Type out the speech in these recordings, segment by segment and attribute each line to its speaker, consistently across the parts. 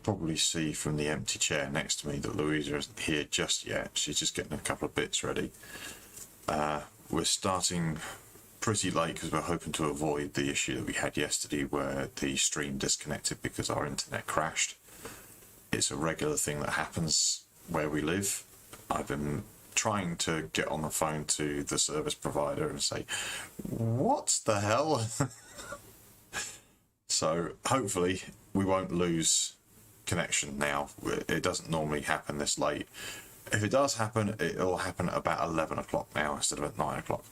Speaker 1: Probably see from the empty chair next to me that Louisa isn't here just yet. She's just getting a couple of bits ready. We're starting pretty late because we're hoping to avoid the issue that we had yesterday where the stream disconnected because our internet crashed. It's a regular thing that happens where we live. I've been trying to get on the phone to the service provider and say, what the hell? So hopefully we won't lose connection now. It doesn't normally happen this late. If it does happen, it'll happen at about 11 o'clock now instead of at 9 o'clock.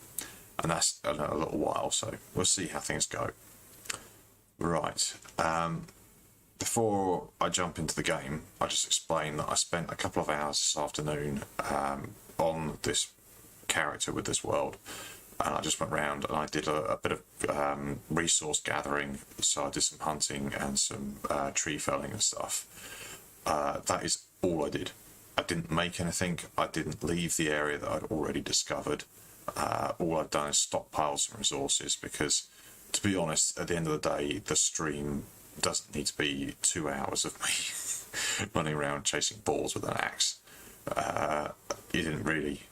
Speaker 1: And that's a little while, so we'll see how things go. Right. Before I jump into the game, I'll just explain that I spent a couple of hours this afternoon on this character with this world. And I just went around and I did a bit of resource gathering. So I did some hunting and some tree felling and stuff. That is all I did. I didn't make anything. I didn't leave the area that I'd already discovered. All I've done is stockpile some resources because, to be honest, at the end of the day, the stream doesn't need to be 2 hours of me running around chasing balls with an axe. You didn't really...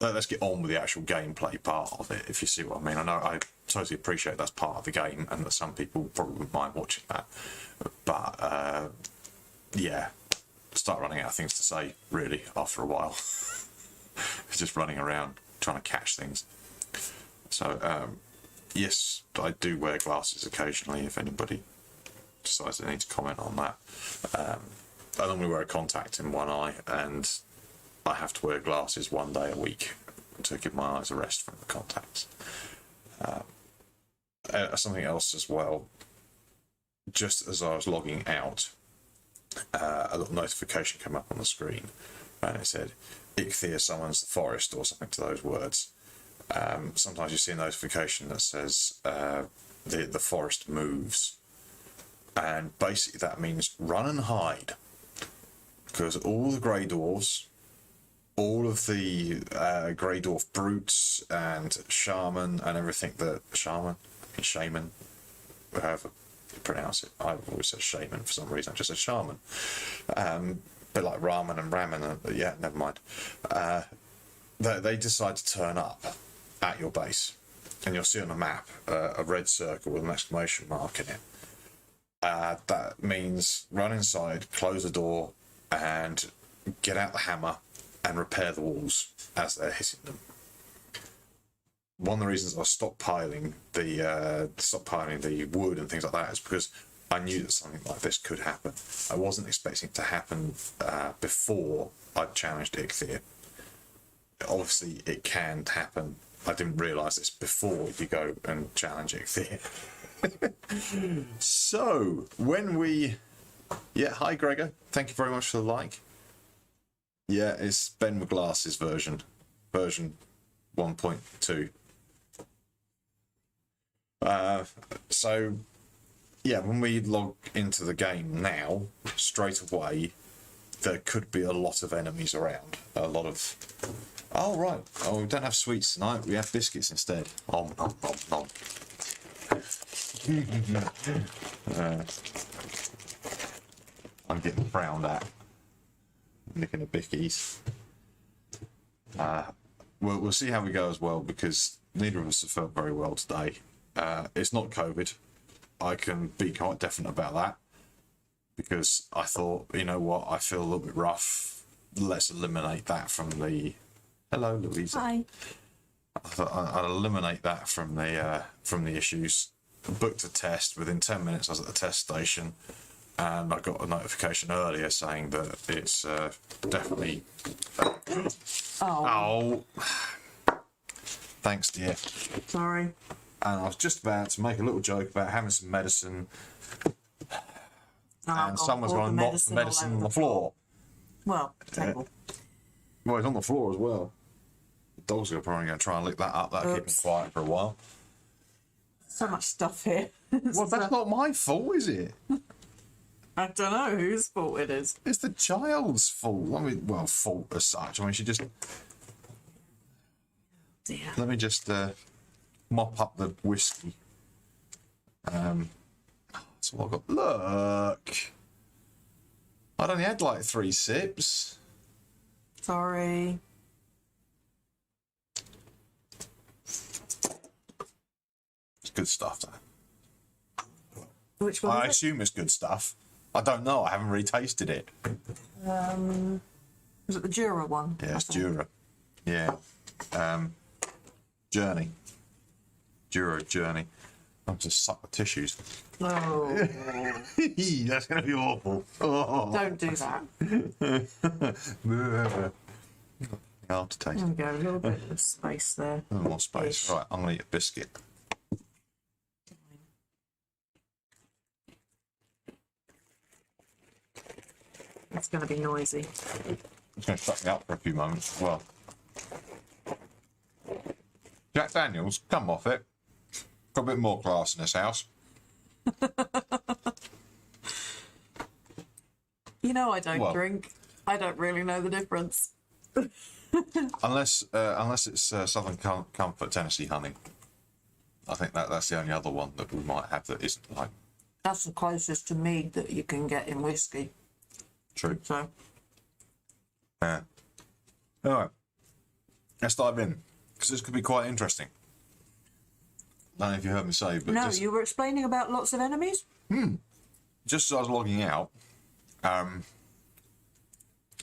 Speaker 1: Let's get on with the actual gameplay part of it, if you see what I mean. I know I totally appreciate that's part of the game and that some people probably wouldn't mind watching that. But, yeah, start running out of things to say, really, after a while. Just running around trying to catch things. So, yes, I do wear glasses occasionally if anybody decides they need to comment on that. I normally wear a contact in one eye and I have to wear glasses 1 day a week to give my eyes a rest from the contacts. Something else as well, just as I was logging out, a little notification came up on the screen and it said, Eikthyr summons the forest, or something to those words. Sometimes you see a notification that says the forest moves. And basically that means run and hide. Because all the grey dwarves, all of the grey dwarf brutes and shaman and everything that... shaman, however you pronounce it. I've always said shaman for some reason. I just said shaman. Bit like ramen and ramen. Yeah, never mind. They decide to turn up at your base. And you'll see on the map a red circle with an exclamation mark in it. That means run inside, close the door, and get out the hammer and repair the walls as they're hitting them. One of the reasons I was stockpiling the wood and things like that is because I knew that something like this could happen. I wasn't expecting it to happen before I challenged Eikthyr. Obviously, it can happen. I didn't realise this before you go and challenge Eikthyr. So, when we... Yeah, hi Gregor. Thank you very much for the like. Yeah, it's Ben with Glasses version 1.2. So, yeah, when we log into the game now, straight away, there could be a lot of enemies around. A lot of... Oh, right. Oh, we don't have sweets tonight. We have biscuits instead. Nom, nom, nom, nom. I'm getting frowned at. Nicking the bickies. We'll see how we go as well, because neither of us have felt very well today. It's not COVID. I can be quite definite about that, because I thought, you know what, I feel a little bit rough. Let's eliminate that from the... Hello, Louisa.
Speaker 2: Hi.
Speaker 1: I thought I'd eliminate that from the issues. Booked a test. Within 10 minutes, I was at the test station, and I got a notification earlier saying that it's definitely...
Speaker 2: Oh.
Speaker 1: Thanks, dear.
Speaker 2: Sorry.
Speaker 1: And I was just about to make a little joke about having some medicine, and someone's going to knock the medicine on the floor.
Speaker 2: Well, table.
Speaker 1: Well, it's on the floor as well. The dogs are probably going to try and lick that up. That'll keep them quiet for a while.
Speaker 2: So much stuff here.
Speaker 1: Well, that's not my fault, is it?
Speaker 2: I don't know whose fault it is.
Speaker 1: It's the child's fault. I mean, well, fault as such. I mean, she just...
Speaker 2: Dear.
Speaker 1: Let me just mop up the whiskey. That's all I've got. Look! I'd only had like 3 sips.
Speaker 2: Sorry.
Speaker 1: It's good stuff, though.
Speaker 2: Which one?
Speaker 1: I
Speaker 2: Is
Speaker 1: assume it's good stuff. I don't know. I haven't really tasted it.
Speaker 2: it? Was it the Jura one?
Speaker 1: Yeah, it's
Speaker 2: I think?
Speaker 1: Jura. Yeah. Journey. Jura Journey. I'm just suck the tissues.
Speaker 2: Oh,
Speaker 1: That's going to be awful. Oh.
Speaker 2: don't do that.
Speaker 1: Hard to taste.
Speaker 2: There we go, a little bit of space there.
Speaker 1: A little more space.
Speaker 2: Ish.
Speaker 1: Right, I'm going to eat a biscuit.
Speaker 2: It's going to be noisy.
Speaker 1: It's going to shut me up for a few moments as well. Jack Daniels, come off it. Got a bit more class in this house.
Speaker 2: You know I don't
Speaker 1: Well-
Speaker 2: drink. I don't really know the difference.
Speaker 1: Unless it's Southern Comfort Tennessee honey. I think that's the only other one that we might have that isn't like
Speaker 2: That's the closest to mead that you can get in whiskey.
Speaker 1: true.
Speaker 2: So,
Speaker 1: Yeah. All right. Let's dive in because this could be quite interesting. I don't know if you heard me say, but
Speaker 2: no, you were explaining about lots of enemies?
Speaker 1: just as I was logging out,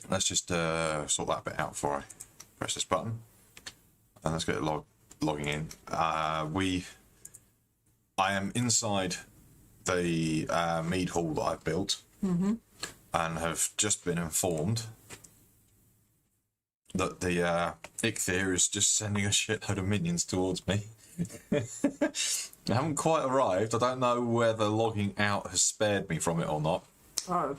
Speaker 1: let's just sort that bit out before I press this button, and let's get it logging in. I am inside the mead hall that I've built, and have just been informed that the Eikthyr is just sending a shitload of minions towards me. I haven't quite arrived. I don't know whether logging out has spared me from it or not.
Speaker 2: Oh,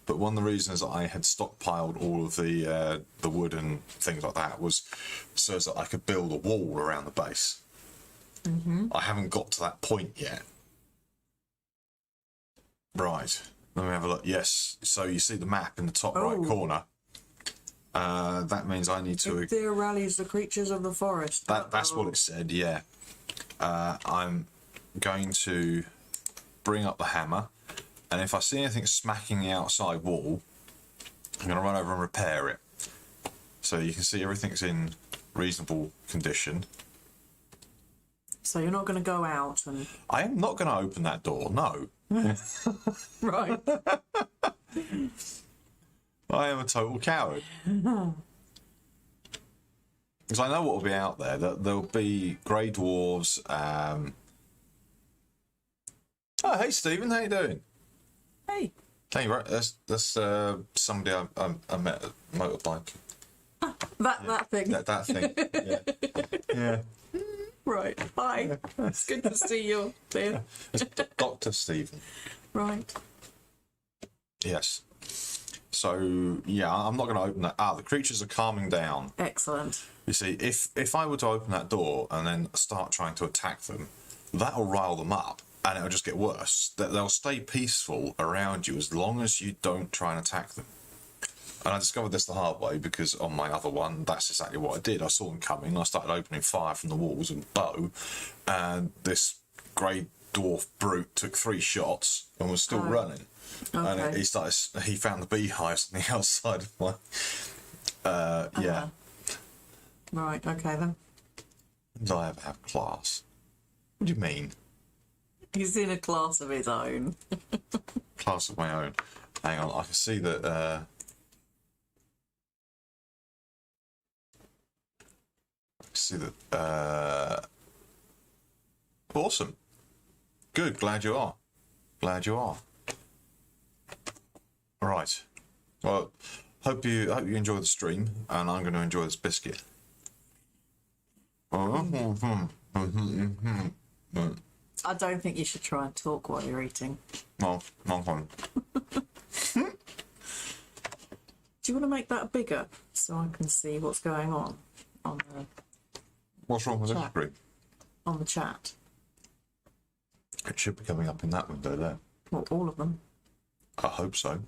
Speaker 1: But one of the reasons I had stockpiled all of the wood and things like that was so that I could build a wall around the base. I haven't got to that point yet. Right. Let me have a look. Yes. So you see the map in the top right corner. That means I need to.
Speaker 2: Eikthyr rallies the creatures of the forest.
Speaker 1: That's what it said. Yeah. I'm going to bring up the hammer, and if I see anything smacking the outside wall, I'm going to run over and repair it. So you can see everything's in reasonable condition.
Speaker 2: So you're not going to go out and...
Speaker 1: I am not going to open that door. No.
Speaker 2: Right.
Speaker 1: I am a total coward. Because I know what will be out there. There'll be grey dwarves. Oh, hey Stephen, how you doing?
Speaker 2: Hey.
Speaker 1: Hey, right. That's somebody I met at motorbike.
Speaker 2: That thing.
Speaker 1: That thing. Yeah.
Speaker 2: Right. Hi. It's good to see you there.
Speaker 1: It's Dr. Stephen.
Speaker 2: Right.
Speaker 1: Yes. So yeah, I'm not going to open that. The creatures are calming down.
Speaker 2: Excellent.
Speaker 1: You see, if I were to open that door and then start trying to attack them, that'll rile them up, and it'll just get worse. They'll stay peaceful around you as long as you don't try and attack them. And I discovered this the hard way because on my other one, that's exactly what I did. I saw them coming, and I started opening fire from the walls and bow, and this grey dwarf brute took 3 shots and was still running.
Speaker 2: Okay.
Speaker 1: And he found the beehives on the outside of my... Yeah.
Speaker 2: Right, okay then.
Speaker 1: Did I ever have class? What do you mean?
Speaker 2: He's in a class of his own.
Speaker 1: Class of my own. Hang on, I can see that... Awesome. Good, glad you are. Glad you are. Right. Well, hope you enjoy the stream, and I'm going to enjoy this biscuit.
Speaker 2: I don't think you should try and talk while you're eating.
Speaker 1: No, not fun.
Speaker 2: Do you want to make that bigger so I can see what's going on the
Speaker 1: What's wrong with this
Speaker 2: Chat.
Speaker 1: screen?
Speaker 2: on the chat?
Speaker 1: It should be coming up in that window there.
Speaker 2: Well, all of them.
Speaker 1: I hope so.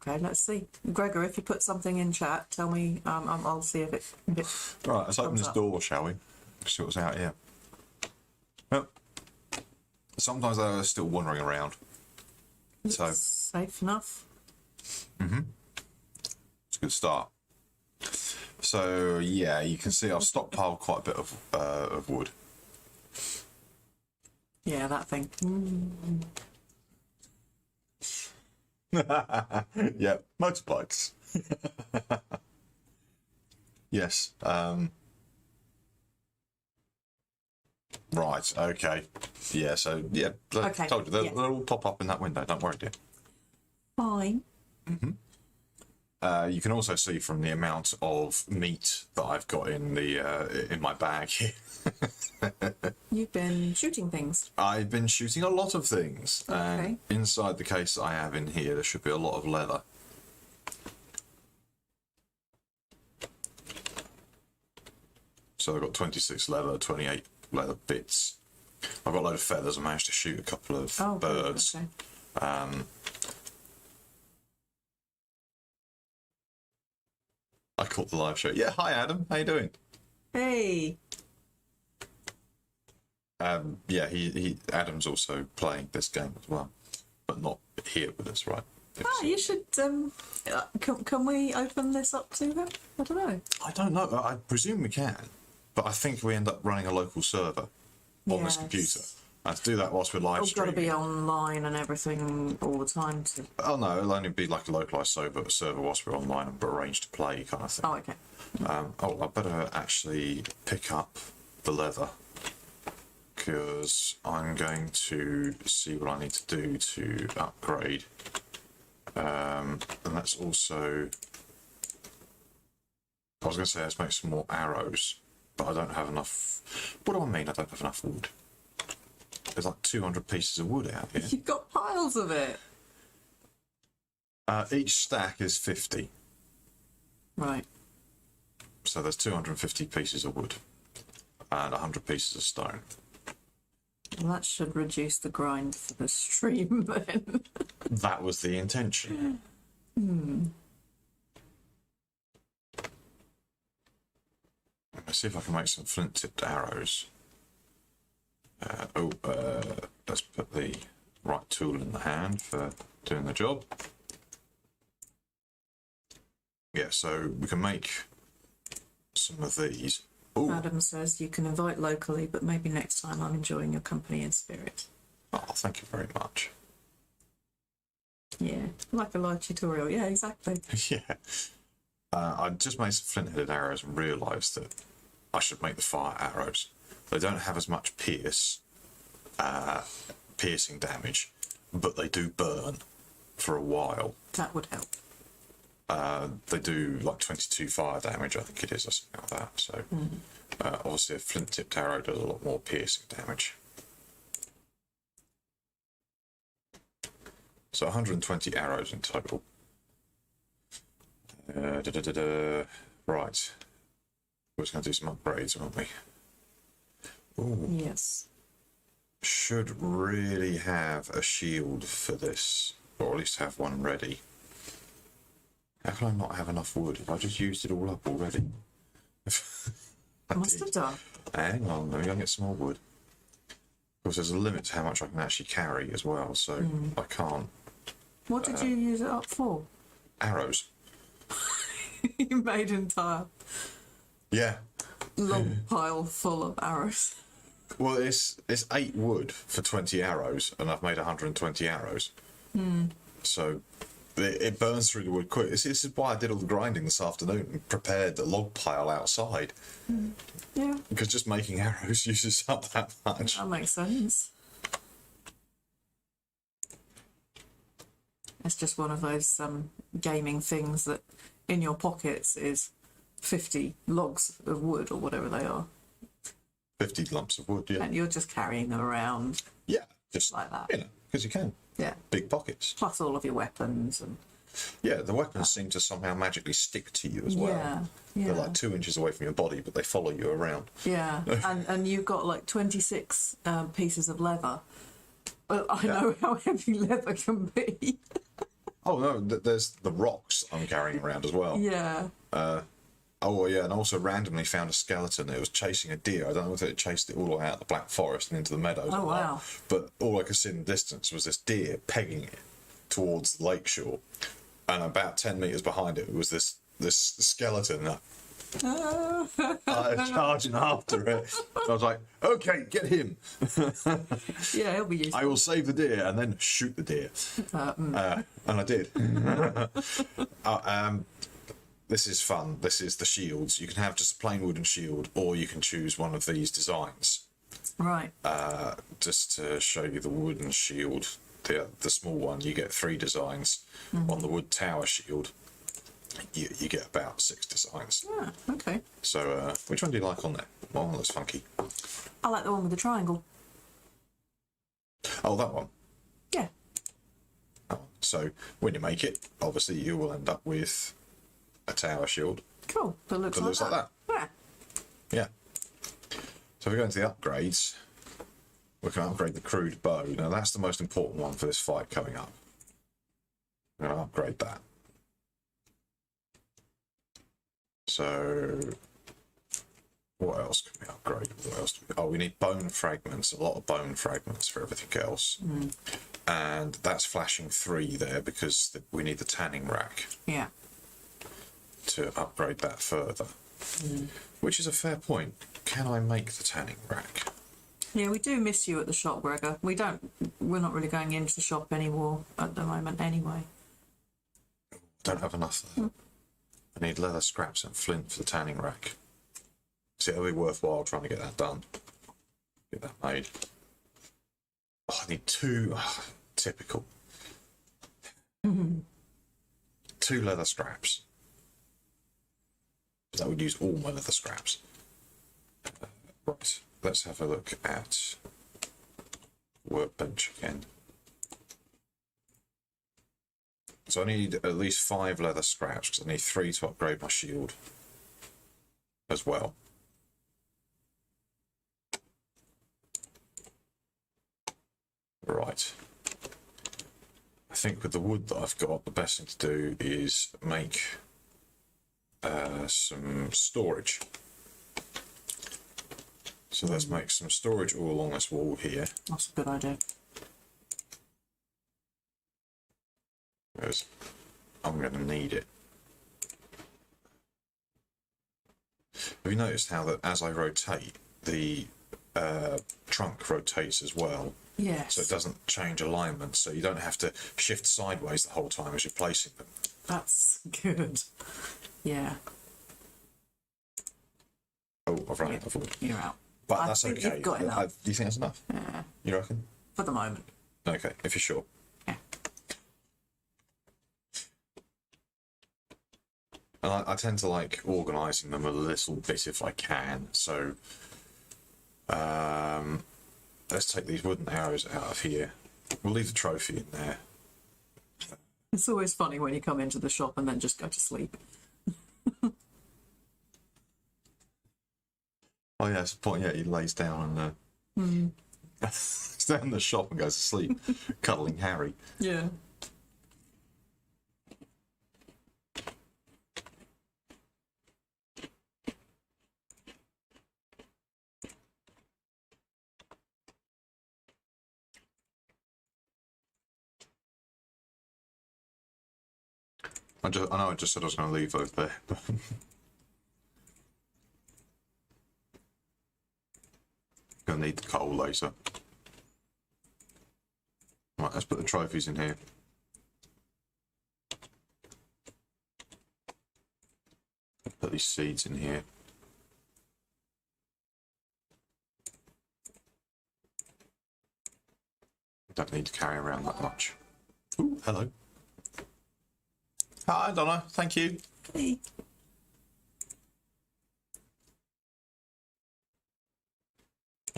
Speaker 2: Okay, let's see. Gregor, if you put something in chat, tell me. I'll see if it.
Speaker 1: Right, let's open
Speaker 2: Thumbs
Speaker 1: this
Speaker 2: up.
Speaker 1: door, shall we? See what's out here. Well, sometimes they're still wandering around. So,
Speaker 2: Safe enough.
Speaker 1: It's a good start. So yeah, you can see I've stockpiled quite a bit of wood.
Speaker 2: Yeah, that thing.
Speaker 1: Yeah, motorbikes. Yes. Right. Okay. Yeah. So yeah, I
Speaker 2: Okay,
Speaker 1: told you they'll,
Speaker 2: yeah.
Speaker 1: they'll all pop up in that window. Don't worry, dear.
Speaker 2: Fine.
Speaker 1: You can also see from the amount of meat that I've got in my bag here.
Speaker 2: You've been shooting things.
Speaker 1: I've been shooting a lot of things,
Speaker 2: Okay.
Speaker 1: and inside the case that I have in here, there should be a lot of leather. So I've got 26 leather, 28 leather bits. I've got a load of feathers. I managed to shoot a couple of
Speaker 2: Good,
Speaker 1: birds.
Speaker 2: okay.
Speaker 1: I caught the live show. Yeah, hi Adam, how you doing?
Speaker 2: Hey.
Speaker 1: Yeah, he Adam's also playing this game as well, but not here with us, right?
Speaker 2: You should. Can we open this up to him? I don't know.
Speaker 1: I don't know. I presume we can, but I think we end up running a local server on this
Speaker 2: Yes.
Speaker 1: computer. I have to do that whilst we're live
Speaker 2: It's got to
Speaker 1: streaming.
Speaker 2: be online and everything all the time.
Speaker 1: Oh no, it'll only be like a localised server whilst we're online and arranged to play kind of thing.
Speaker 2: Oh, okay.
Speaker 1: I better actually pick up the leather because I'm going to see what I need to do to upgrade. And that's also, I was going to say let's make some more arrows, but I don't have enough. What do I mean I don't have enough wood? There's like 200 pieces of wood out here.
Speaker 2: You've got piles of it.
Speaker 1: Each stack is 50.
Speaker 2: Right.
Speaker 1: So there's 250 pieces of wood and 100 pieces of stone.
Speaker 2: Well, that should reduce the grind for the stream then.
Speaker 1: That was the intention. Let's see if I can make some flint-tipped arrows. Let's put the right tool in the hand for doing the job. Yeah, so we can make some of these. Ooh.
Speaker 2: Adam says you can invite locally, but maybe next time. I'm enjoying your company in spirit.
Speaker 1: Oh, thank you very much.
Speaker 2: Yeah, like a live tutorial. Yeah, exactly.
Speaker 1: Yeah. I just made some flint-headed arrows and realised that I should make the fire arrows. They don't have as much piercing damage, but they do burn for a while.
Speaker 2: That would help.
Speaker 1: They do like 22 fire damage, I think it is, or something like that. So obviously a flint-tipped arrow does a lot more piercing damage. So 120 arrows in total. Right. We're just going to do some upgrades, aren't we? Ooh.
Speaker 2: Yes.
Speaker 1: Should really have a shield for this, or at least have one ready. How can I not have enough wood? Have I just used it all up already?
Speaker 2: Must have done.
Speaker 1: Hang on, let me go and get some more wood. Of course, there's a limit to how much I can actually carry as well, so I can't.
Speaker 2: What did you use it up for?
Speaker 1: Arrows.
Speaker 2: You made entire
Speaker 1: Yeah.
Speaker 2: log pile full of arrows.
Speaker 1: Well, it's 8 wood for 20 arrows, and I've made 120 arrows. So it burns through the wood quick. This is why I did all the grinding this afternoon and prepared the log pile outside.
Speaker 2: Yeah,
Speaker 1: Because just making arrows uses up that much.
Speaker 2: that makes sense. It's just one of those gaming things that in your pockets is 50 logs of wood or whatever they are.
Speaker 1: 50 lumps of wood, yeah.
Speaker 2: And you're just carrying them around
Speaker 1: Yeah, just
Speaker 2: like that.
Speaker 1: you know, because you can.
Speaker 2: Yeah.
Speaker 1: Big pockets.
Speaker 2: Plus all of your weapons and
Speaker 1: Yeah, the weapons seem to somehow magically stick to you as well.
Speaker 2: yeah, yeah.
Speaker 1: They're like 2 inches away from your body, but they follow you around.
Speaker 2: Yeah, and you've got like 26 pieces of leather. Well, I know how heavy leather can be.
Speaker 1: Oh no, there's the rocks I'm carrying around as well.
Speaker 2: Yeah.
Speaker 1: Oh yeah, and I also randomly found a skeleton. It was chasing a deer. I don't know whether it chased it all the way out of the Black Forest and into the meadows.
Speaker 2: Oh,
Speaker 1: or not.
Speaker 2: wow.
Speaker 1: But all I could see in the distance was this deer pegging it towards the lakeshore. and about 10 meters behind it was this skeleton. Charging after it. I was like, okay, get him.
Speaker 2: Yeah, he'll be useful.
Speaker 1: I will save the deer and then shoot the deer. And I did. This is fun. This is the shields. You can have just a plain wooden shield, or you can choose one of these designs.
Speaker 2: Right.
Speaker 1: Just to show you the wooden shield, the small one, you get 3 designs. On the wood tower shield, you get about 6 designs.
Speaker 2: Ah, okay.
Speaker 1: So, which one do you like on there? What one looks funky?
Speaker 2: I like the one with the triangle.
Speaker 1: Oh, that one.
Speaker 2: Yeah.
Speaker 1: That one. So, when you make it, obviously you will end up with a tower shield.
Speaker 2: Cool. That looks like
Speaker 1: that.
Speaker 2: Yeah.
Speaker 1: Yeah. So, if we go into the upgrades, we can upgrade the crude bow. Now, that's the most important one for this fight coming up. I'm going to upgrade that. So, what else can we upgrade? What else we need bone fragments, a lot of bone fragments for everything else. And that's flashing 3 there because we need the tanning rack.
Speaker 2: Yeah.
Speaker 1: To upgrade that further. Which is a fair point. Can I make the tanning rack?
Speaker 2: Yeah, we do miss you at the shop, Gregor. We're not really going into the shop anymore at the moment anyway.
Speaker 1: Don't have enough of that. I need leather scraps and flint for the tanning rack. So it'll be worthwhile trying to get that done. Get that made. Oh, I need 2. Oh, typical. 2 leather scraps. That would use all my leather scraps. Right, let's have a look at workbench again. So I need at least 5 leather scraps because I need 3 to upgrade my shield as well. Right. I think with the wood that I've got, the best thing to do is make some storage. So let's make some storage all along this wall here.
Speaker 2: That's a good idea.
Speaker 1: Because I'm going to need it. Have you noticed how that as I rotate, the trunk rotates as well?
Speaker 2: Yes.
Speaker 1: So it doesn't change alignment, so you don't have to shift sideways the whole time as you're placing them.
Speaker 2: That's good. Yeah.
Speaker 1: Oh, I've run out of wood.
Speaker 2: You're out.
Speaker 1: But
Speaker 2: I
Speaker 1: that's
Speaker 2: think
Speaker 1: okay.
Speaker 2: you've got enough.
Speaker 1: Do you think that's enough?
Speaker 2: Yeah.
Speaker 1: You reckon?
Speaker 2: For the moment.
Speaker 1: Okay, if you're sure.
Speaker 2: Yeah.
Speaker 1: And I tend to like organising them a little bit if I can. So let's take these wooden arrows out of here. We'll leave the trophy in there.
Speaker 2: It's always funny when you come into the shop and then just go to sleep.
Speaker 1: Oh yeah, that's the point. Yeah, he lays down and stays down in the shop and goes to sleep, cuddling Harry.
Speaker 2: Yeah.
Speaker 1: I know I just said I was going to leave those there. Gonna need the coal later. Right, let's put the trophies in here. Put these seeds in here. Don't need to carry around that much. Ooh, hello. Hi, Donna. Thank you.
Speaker 2: Hey.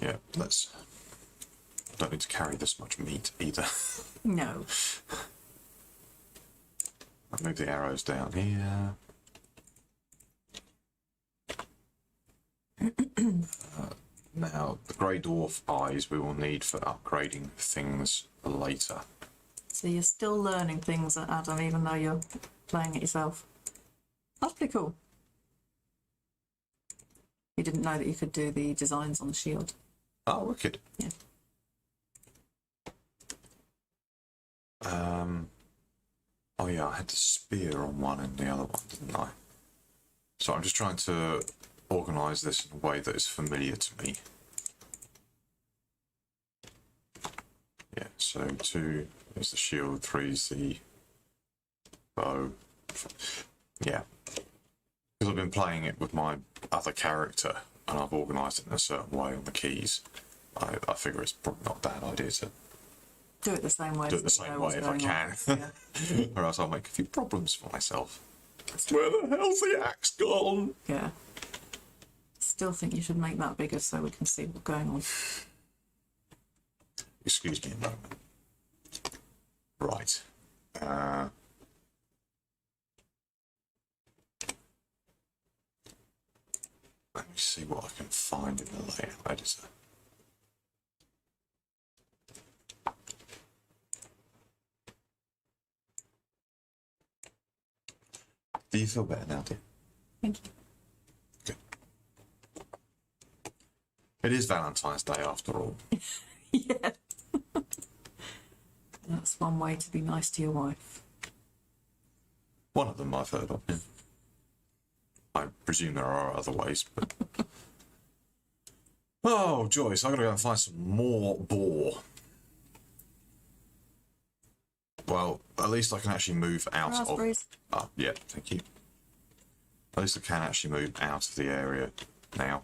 Speaker 1: Yeah, let's. Don't need to carry this much meat either.
Speaker 2: No.
Speaker 1: I'll move the arrows down here. Now, the grey dwarf eyes we will need for upgrading things later.
Speaker 2: So you're still learning things, Adam, even though you're playing it yourself. That's pretty cool. You didn't know that you could do the designs on the shield.
Speaker 1: Oh, wicked.
Speaker 2: Yeah.
Speaker 1: Oh yeah, I had the spear on one and the other one, didn't I? So I'm just trying to organise this in a way that is familiar to me. Yeah, so 2 is the shield, 3 is the bow. Yeah. Because I've been playing it with my other character and I've organised it in a certain way on the keys. I figure it's probably not a bad idea to
Speaker 2: Do it the same way.
Speaker 1: do it the same way if I can.
Speaker 2: Yeah.
Speaker 1: Or else I'll make a few problems for myself. Where the hell's the axe gone?
Speaker 2: Yeah. Still think you should make that bigger so we can see what's going on.
Speaker 1: Excuse me a moment. Right. Let me see what I can find in the layout editor. Do you feel better now, dear?
Speaker 2: Thank you.
Speaker 1: Good. It is Valentine's Day after all.
Speaker 2: Yeah. That's one way to be nice to your wife.
Speaker 1: One of them I've heard of. Yeah. I presume there are other ways, but... Oh, Joyce, I've got to go and find some more boar. Well, at least I can actually move out
Speaker 2: Raspberries.
Speaker 1: of... yeah, thank you. At least I can actually move out of the area now.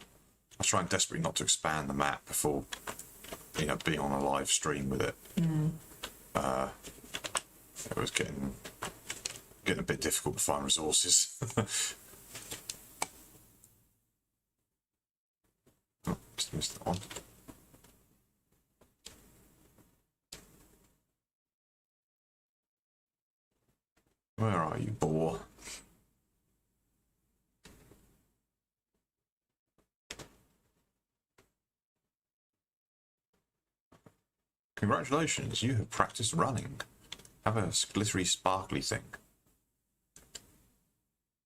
Speaker 1: I was trying desperately not to expand the map before, being on a live stream with it. It was getting a bit difficult to find resources. Oh, just missed that one. Where are you, boar? Congratulations, you have practiced running. Have a glittery, sparkly thing.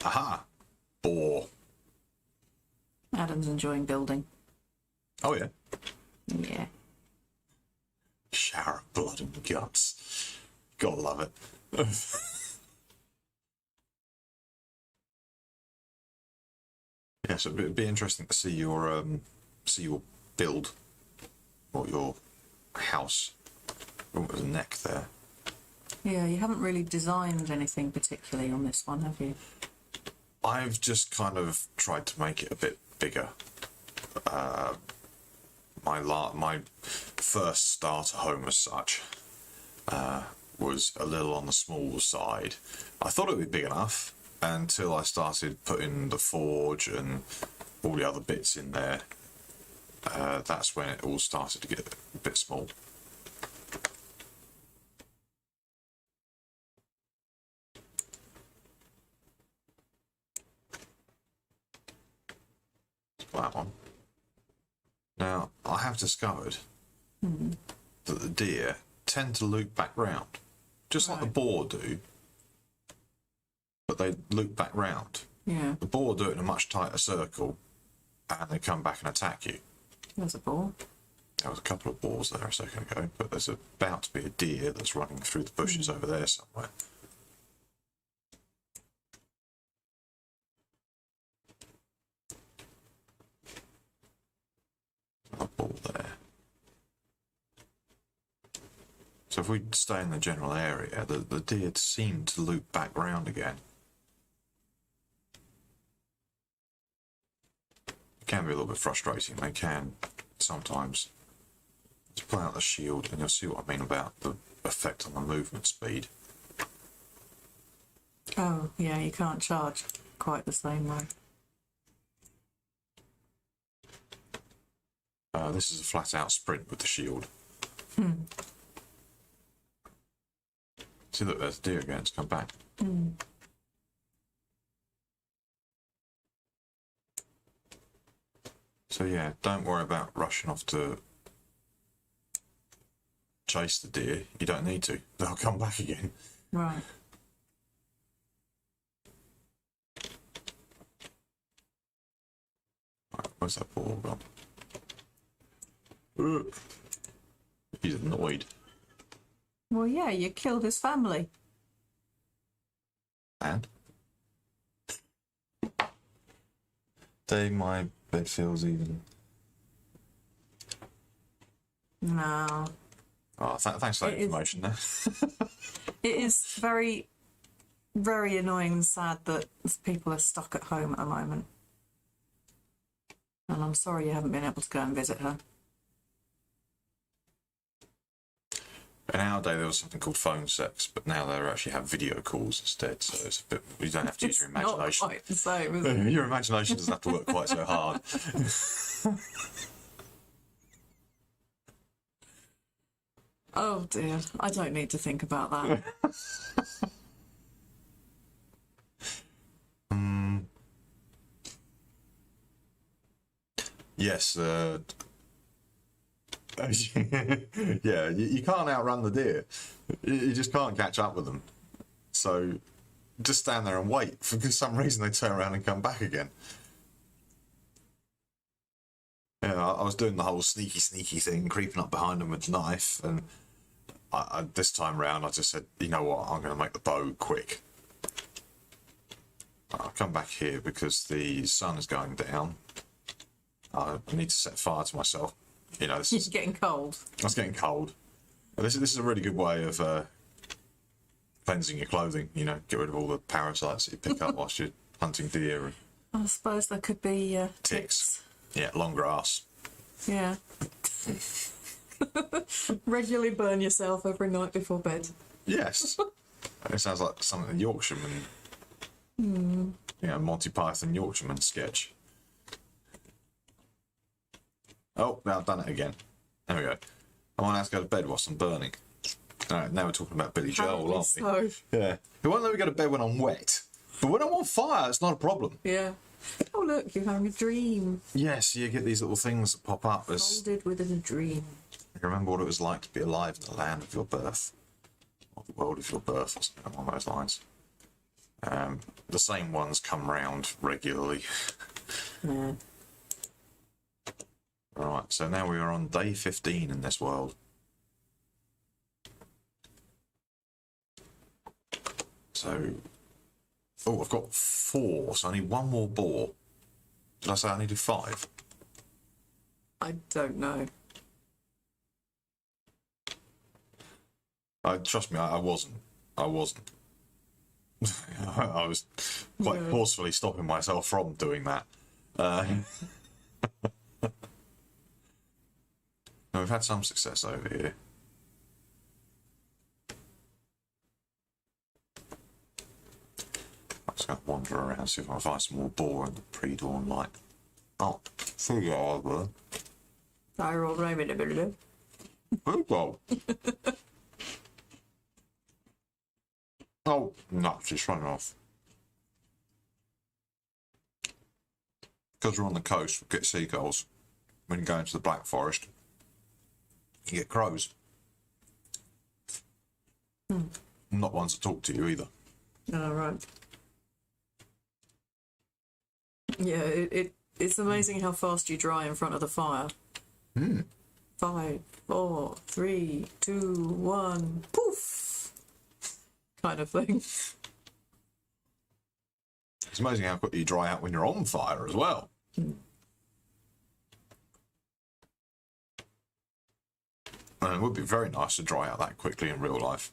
Speaker 1: Aha! Boar.
Speaker 2: Adam's enjoying building.
Speaker 1: Oh, yeah.
Speaker 2: Yeah.
Speaker 1: Shower of blood and guts. Gotta love it. Yeah, so it'd be interesting to see your build, or your house. Oh, there's a neck there.
Speaker 2: Yeah, you haven't really designed anything particularly on this one, have you?
Speaker 1: I've just kind of tried to make it a bit bigger. My first starter home as such was a little on the small side. I thought it would be big enough until I started putting the forge and all the other bits in there. That's when it all started to get a bit small. That one. Now, I have discovered that the deer tend to loop back round, just like the boar do, but they loop back round.
Speaker 2: Yeah.
Speaker 1: The boar do it in a much tighter circle, and they come back and attack you.
Speaker 2: There's a ball.
Speaker 1: There was a couple of boars there a second ago, but there's about to be a deer that's running through the bushes over there somewhere. A ball there. So if we stay in the general area, the deer seem to loop back round again. It can be a little bit frustrating. They can sometimes. Let's play out the shield and you'll see what I mean about the effect on the movement speed.
Speaker 2: Oh, yeah, you can't charge quite the same way.
Speaker 1: This is a flat out sprint with the shield. See, look, there's the deer again, it's come back. So yeah, don't worry about rushing off to chase the deer. You don't need to. They'll come back again.
Speaker 2: Right.
Speaker 1: Right, where's that ball gone? He's annoyed.
Speaker 2: Well, yeah, you killed his family.
Speaker 1: And? Dave, my bed feels even.
Speaker 2: No.
Speaker 1: Oh, thanks for that information there.
Speaker 2: It is very, very annoying and sad that people are stuck at home at the moment. And I'm sorry you haven't been able to go and visit her.
Speaker 1: In our day, there was something called phone sex, but now they actually have video calls instead. So it's a bit. You don't have to use your imagination.
Speaker 2: Not quite the same, is it?
Speaker 1: Your imagination doesn't have to work quite so hard.
Speaker 2: Oh dear, I don't need to think about that.
Speaker 1: Yes. Yeah, you can't outrun the deer. You just can't catch up with them. So just stand there and wait. For some reason, they turn around and come back again. Yeah, I was doing the whole sneaky thing, creeping up behind them with the knife, and this time round, I just said, you know what, I'm going to make the bow quick. I'll come back here because the sun is going down. I need to set fire to myself. You know, this is
Speaker 2: getting cold.
Speaker 1: It's getting cold. This is a really good way of cleansing your clothing. You know, get rid of all the parasites that you pick up whilst you're hunting deer and
Speaker 2: I suppose there could be
Speaker 1: ticks. Yeah, long grass.
Speaker 2: Yeah. Regularly burn yourself every night before bed.
Speaker 1: Yes. It sounds like something a Yorkshireman, you know, Monty Python Yorkshireman sketch. Oh, now I've done it again. There we go. I might have to go to bed whilst I'm burning. Alright, now we're talking about Billy Joel, aren't we?
Speaker 2: So.
Speaker 1: Yeah. It won't let me go to bed when I'm wet. But when I'm on fire, it's not a problem.
Speaker 2: Yeah. Oh look, you're having a dream.
Speaker 1: Yes, you get these little things that pop up as...
Speaker 2: Folded within a dream.
Speaker 1: You remember what it was like to be alive in the land of your birth. Or the world of your birth, or something along those lines. The same ones come round regularly.
Speaker 2: Yeah.
Speaker 1: Right, so now we are on day 15 in this world. So... Oh, I've got 4, so I need 1 more boar. Did I say I needed 5?
Speaker 2: I don't know.
Speaker 1: Trust me, I wasn't. I wasn't. I was quite forcefully stopping myself from doing that. No, we've had some success over here. I'm just going to wander around, see if I can find some more boar in the pre-dawn light. Oh, there you are, bro.
Speaker 2: Fire all right in a minute.
Speaker 1: There go. Oh, no, she's running off. Because we're on the coast, we get seagulls. When you go into the Black Forest, you get crows. Not ones that talk to you either.
Speaker 2: Oh, right. Yeah, it's amazing how fast you dry in front of the fire. 5, 4, 3, 2, 1, poof! Kind of thing.
Speaker 1: It's amazing how quickly you dry out when you're on fire as well. And it would be very nice to dry out that quickly in real life.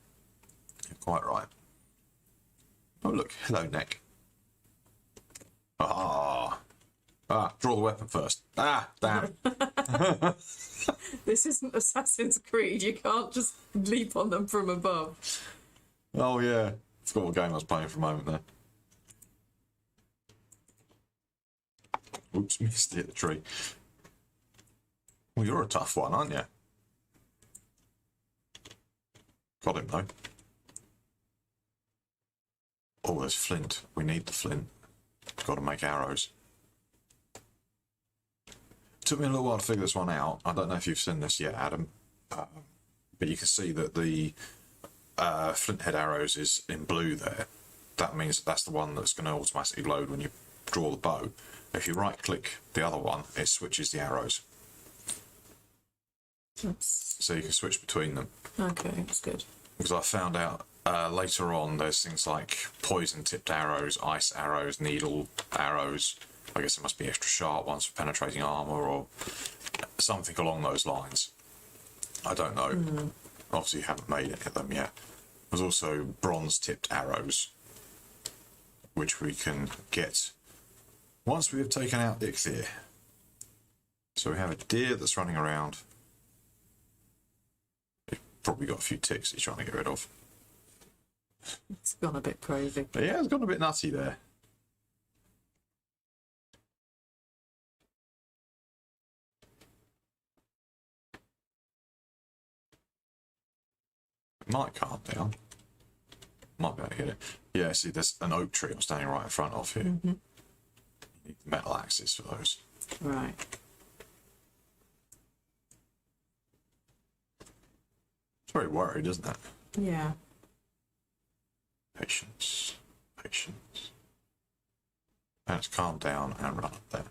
Speaker 1: You're quite right. Oh look, hello neck. Ah, draw the weapon first. Ah, damn.
Speaker 2: This isn't Assassin's Creed. You can't just leap on them from above.
Speaker 1: Oh yeah, forgot what game I was playing for a moment there. Oops, missed it, the tree. Well, you're a tough one, aren't you? Got him though. Oh, there's flint. We need the flint. Got to make arrows. Took me a little while to figure this one out. I don't know if you've seen this yet, Adam, but you can see that the flint head arrows is in blue there. That means that that's the one that's going to automatically load when you draw the bow. If you right click the other one, it switches the arrows.
Speaker 2: That's...
Speaker 1: So you can switch between them.
Speaker 2: Okay, that's good.
Speaker 1: Because I found out later on, there's things like poison-tipped arrows, ice arrows, needle arrows. I guess there must be extra sharp ones for penetrating armor or something along those lines. I don't know. Obviously, haven't made any of them yet. There's also bronze-tipped arrows, which we can get once we have taken out Eikthyr. So we have a deer that's running around. He's probably got a few ticks he's trying to get rid of.
Speaker 2: It's gone a bit crazy.
Speaker 1: But yeah, it's gone a bit nutty there. It might calm down. Might be able to hit it. Yeah, see, there's an oak tree I'm standing right in front of here. You need metal axes for those.
Speaker 2: Right.
Speaker 1: It's very worried, isn't it?
Speaker 2: Yeah.
Speaker 1: Patience. Patience. Let's calm down and run up there.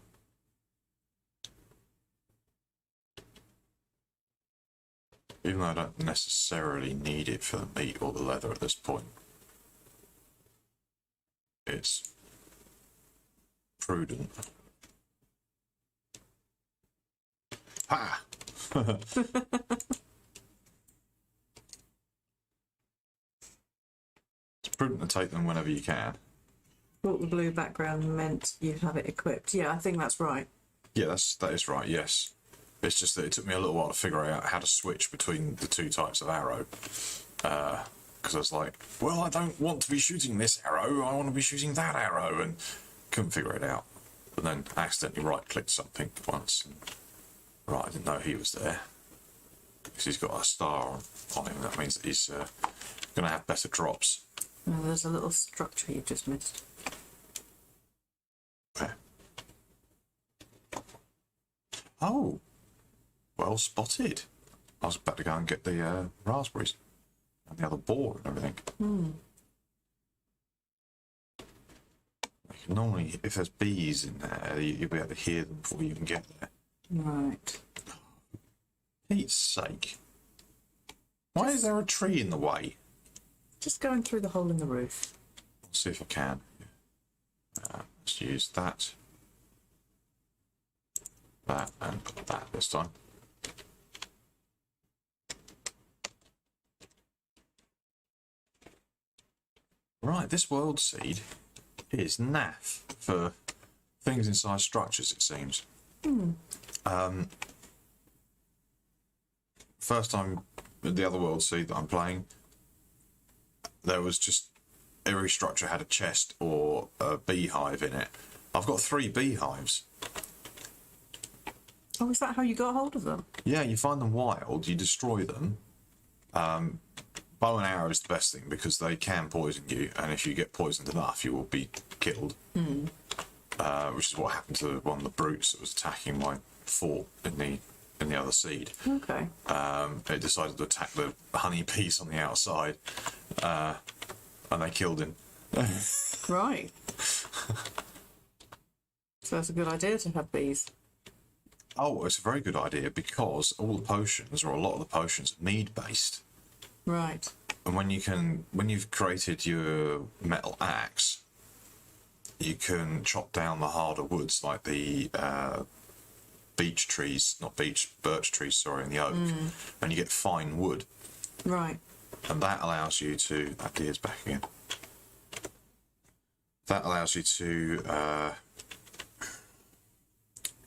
Speaker 1: Even though I don't necessarily need it for the meat or the leather at this point. It's prudent. Ha! It's prudent to take them whenever you can.
Speaker 2: Thought the blue background meant you'd have it equipped. Yeah, I think that's right.
Speaker 1: Yeah, that is right, yes. It's just that it took me a little while to figure out how to switch between the two types of arrow. Because I was like, well, I don't want to be shooting this arrow, I want to be shooting that arrow, and couldn't figure it out. But then accidentally right-clicked something once. And, right, I didn't know he was there. Because he's got a star on him, that means that he's going to have better drops.
Speaker 2: No, there's a little structure you just missed.
Speaker 1: Where? Oh! Well spotted. I was about to go and get the raspberries and the other boar and everything. You can normally, if there's bees in there, you'll be able to hear them before you even get there.
Speaker 2: Right.
Speaker 1: Pete's sake. Why is there a tree in the way?
Speaker 2: Just going through the hole in the roof.
Speaker 1: Let's see if I can. Let's use that. That and that this time. Right, this world seed is naff for things inside structures, it seems. First time with the other world seed that I'm playing, there was just every structure had a chest or a beehive in it. I've got 3 beehives.
Speaker 2: Oh, is that how you got hold of them?
Speaker 1: Yeah, you find them wild, you destroy them. Bow and arrow is the best thing because they can poison you, and if you get poisoned enough, you will be killed. Which is what happened to one of the brutes that was attacking my fort in the other seed.
Speaker 2: Okay.
Speaker 1: It decided to attack the honeybees on the outside, and they killed him.
Speaker 2: Right. So that's a good idea to have bees.
Speaker 1: Oh, it's a very good idea because all the potions, or a lot of the potions, are mead based.
Speaker 2: Right.
Speaker 1: And when you've created your metal axe, you can chop down the harder woods like the birch trees, and the oak, and you get fine wood.
Speaker 2: Right.
Speaker 1: And that allows you to. That deer's back again. That allows you to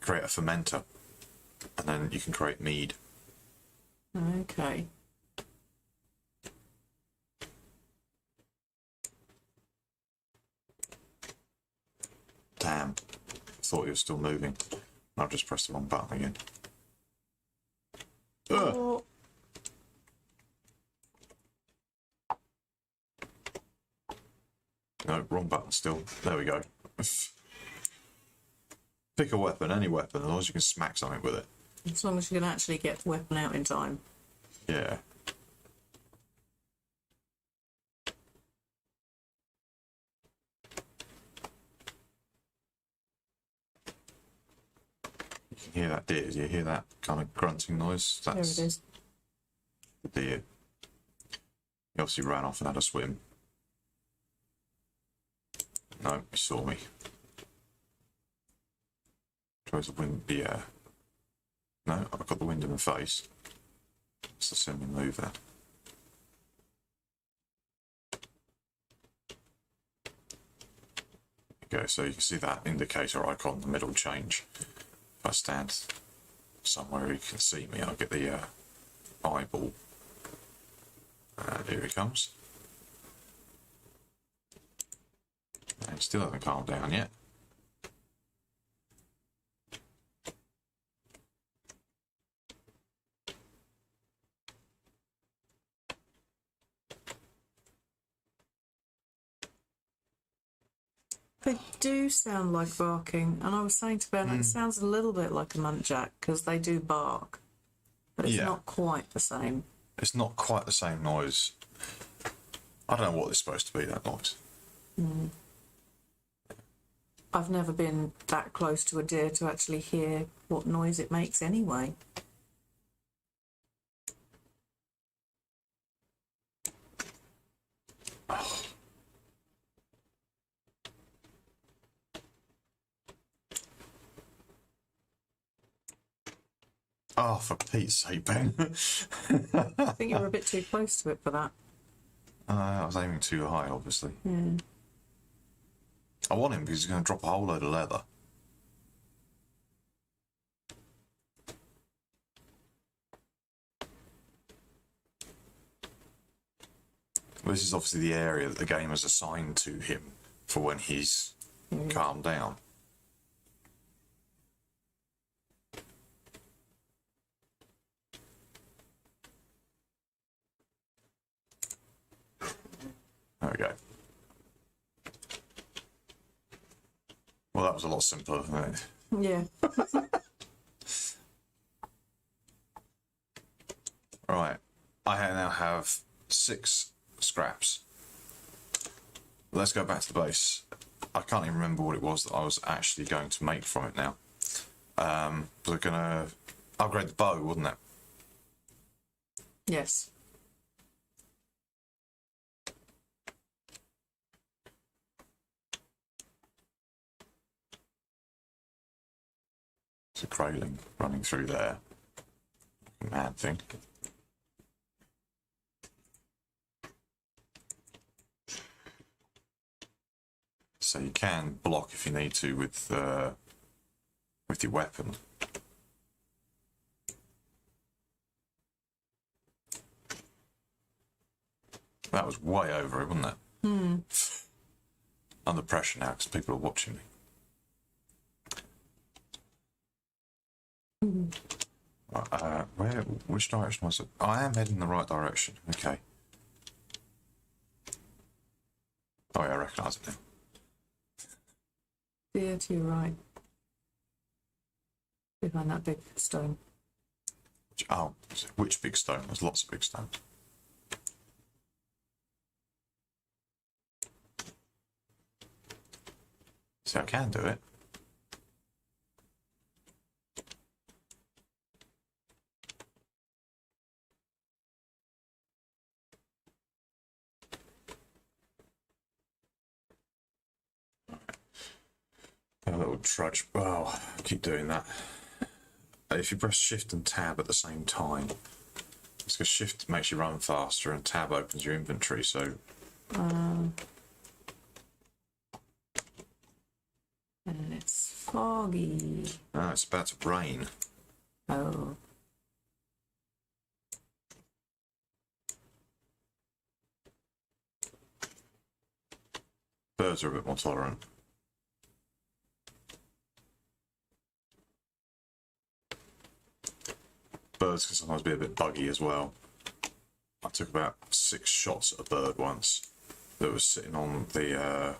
Speaker 1: create a fermenter, and then you can create mead.
Speaker 2: Okay.
Speaker 1: Damn. Thought you were still moving. I've just pressed the wrong button again. Ugh.
Speaker 2: Oh.
Speaker 1: No, wrong button still. There we go. Pick a weapon, any weapon, as long as you can smack something with it.
Speaker 2: As long as you can actually get the weapon out in time.
Speaker 1: Yeah. You can hear that deer. Do you hear that kind of grunting noise?
Speaker 2: There it is.
Speaker 1: The deer. He obviously ran off and had a swim. No, he saw me. Tries to wind the air. No, I've got the wind in the face. It's the semi move there. Okay, so you can see that indicator icon in the middle change. If I stand somewhere you can see me, I'll get the eyeball. And here he comes. And he still hasn't calmed down yet.
Speaker 2: They do sound like barking, and I was saying to Ben, it sounds a little bit like a muntjac because they do bark, but it's not quite the same.
Speaker 1: It's not quite the same noise. I don't know what it's supposed to be, that noise.
Speaker 2: I've never been that close to a deer to actually hear what noise it makes anyway.
Speaker 1: Oh, for Pete's sake, Ben.
Speaker 2: I think you were a bit too close to it for that.
Speaker 1: I was aiming too high, obviously.
Speaker 2: Yeah.
Speaker 1: I want him because he's going to drop a whole load of leather. This is obviously the area that the game has assigned to him for when he's calmed down. There we go. Well, that was a lot simpler, wasn't it?
Speaker 2: Yeah.
Speaker 1: Right. I now have 6 scraps. Let's go back to the base. I can't even remember what it was that I was actually going to make from it now. We're going to upgrade the bow, wasn't it?
Speaker 2: Yes.
Speaker 1: It's a Krayling running through there. Mad thing. So you can block if you need to with your weapon. That was way over it, wasn't it? Under pressure now because people are watching me. Which direction was it? I am heading in the right direction. Okay. Oh yeah, I recognise it now.
Speaker 2: Deer to your right. Behind that big stone.
Speaker 1: Which big stone? There's lots of big stones. See, I can do it. A little trudge. Oh, I keep doing that. If you press Shift and Tab at the same time, it's because Shift makes you run faster and Tab opens your inventory, so...
Speaker 2: And it's foggy.
Speaker 1: Oh, it's about to rain.
Speaker 2: Oh.
Speaker 1: Birds are a bit more tolerant. Birds can sometimes be a bit buggy as well. I took about 6 shots at a bird once that was sitting on the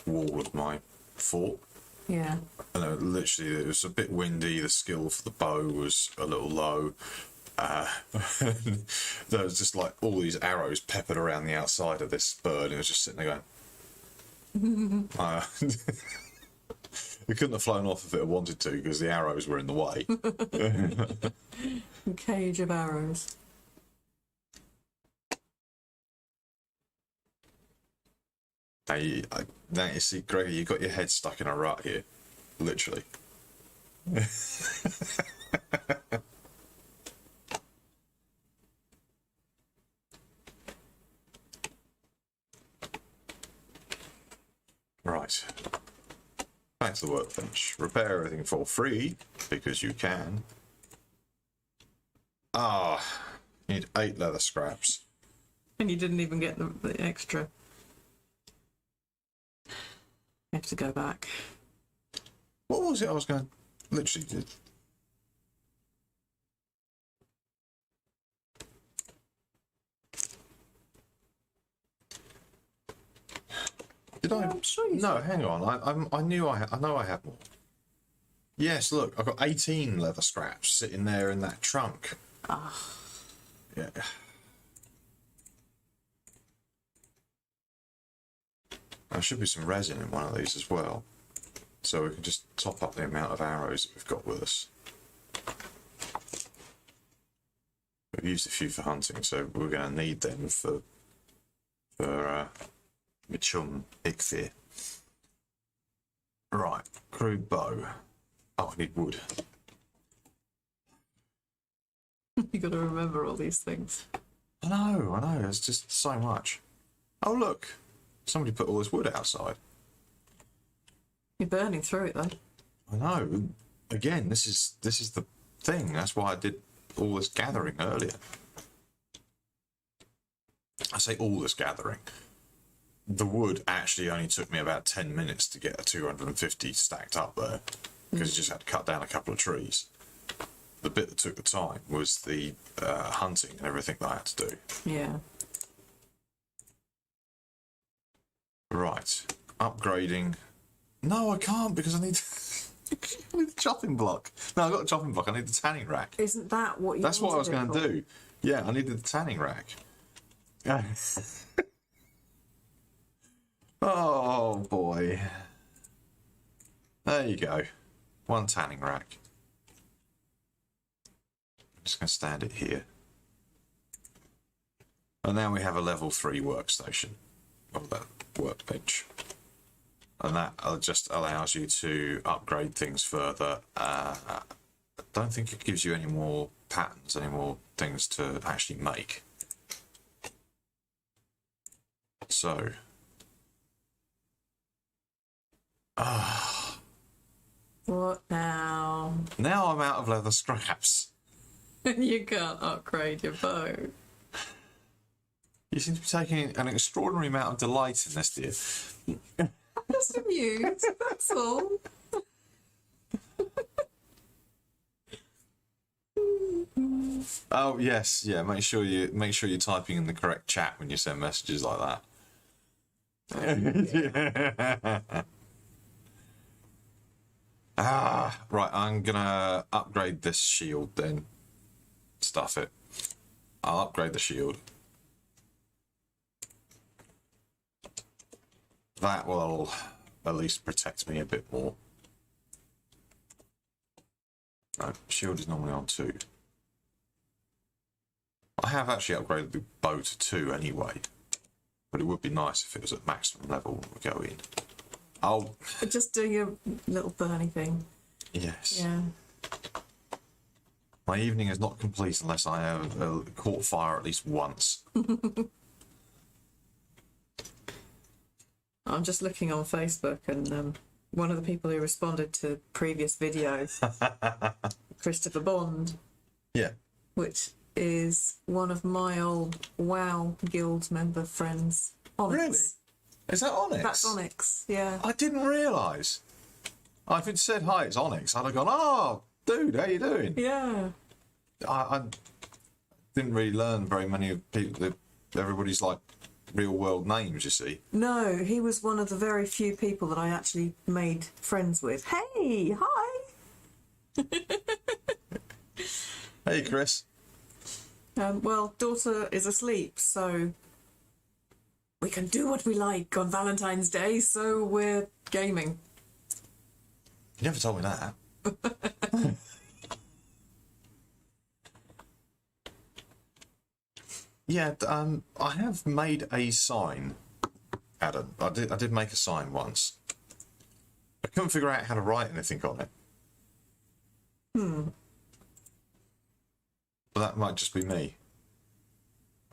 Speaker 1: wall of my fort.
Speaker 2: Yeah.
Speaker 1: And it was a bit windy, the skill for the bow was a little low. There was just like all these arrows peppered around the outside of this bird, and it was just sitting there going... It couldn't have flown off if it had wanted to because the arrows were in the way.
Speaker 2: A cage of arrows.
Speaker 1: Now you see, Gregor, you got your head stuck in a rut here, literally. Right. Back to the workbench. Repair everything for free, because you can. Ah, you need 8 leather scraps.
Speaker 2: And you didn't even get the extra. You have to go back.
Speaker 1: What was it I was going to literally do? Did I?
Speaker 2: I'm sure you
Speaker 1: No, hang on. I knew I know I had more. Yes, look, I've got 18 leather scraps sitting there in that trunk.
Speaker 2: Ah.
Speaker 1: Yeah. There should be some resin in one of these as well. So we can just top up the amount of arrows that we've got with us. We've used a few for hunting, so we're going to need them for my chum Eikthyr. Right, crude bow. Oh, I need wood.
Speaker 2: You got to remember all these things.
Speaker 1: I know. It's just so much. Oh look, somebody put all this wood outside.
Speaker 2: You're burning through it though.
Speaker 1: I know. Again, this is the thing. That's why I did all this gathering earlier. I say all this gathering. The wood actually only took me about 10 minutes to get a 250 stacked up there, because you just had to cut down a couple of trees. The bit that took the time was the hunting and everything that I had to do.
Speaker 2: Yeah.
Speaker 1: Right. Upgrading. No, I can't, because I need I need the chopping block. No, I've got a chopping block. I need the tanning rack.
Speaker 2: Isn't that what you
Speaker 1: That's what I was
Speaker 2: wanted
Speaker 1: going
Speaker 2: it
Speaker 1: to do. Yeah, I needed the tanning rack. Oh, boy. There you go. One tanning rack. I'm just going to stand it here. And now we have a level 3 workstation. Of that workbench. And that just allows you to upgrade things further. I don't think it gives you any more patterns, any more things to actually make. So...
Speaker 2: What now?
Speaker 1: Now I'm out of leather scraps.
Speaker 2: You can't upgrade your bow.
Speaker 1: You seem to be taking an extraordinary amount of delight in this, dear.
Speaker 2: I'm just amused, that's all.
Speaker 1: Oh yes, yeah. Make sure you're typing in the correct chat when you send messages like that. Right. I'm gonna upgrade this shield then. Stuff it. I'll upgrade the shield. That will at least protect me a bit more. No, shield is normally on 2. I have actually upgraded the bow to 2 anyway, but it would be nice if it was at maximum level when we go in. Oh,
Speaker 2: Just do your little burny thing.
Speaker 1: yes.
Speaker 2: Yeah.
Speaker 1: My evening is not complete unless I have caught fire at least once.
Speaker 2: I'm just looking on Facebook, and one of the people who responded to previous videos, Christopher Bond,
Speaker 1: Yeah.
Speaker 2: which is one of my old WoW Guild member friends. Onyx.
Speaker 1: Really? Is that Onyx?
Speaker 2: That's Onyx, yeah.
Speaker 1: I didn't realise. If it said hi, it's Onyx, I'd have gone, oh, dude, how you doing?
Speaker 2: Yeah.
Speaker 1: I didn't really learn very many of people. Everybody's like real world names, you see.
Speaker 2: No, he was one of the very few people that I actually made friends with. Hey, hi.
Speaker 1: Hey, Chris.
Speaker 2: Well, daughter is asleep, so we can do what we like on Valentine's Day, so we're gaming.
Speaker 1: You never told me that. Yeah, I have made a sign Adam. I did make a sign once. I couldn't figure out how to write anything on it. But that might just be me.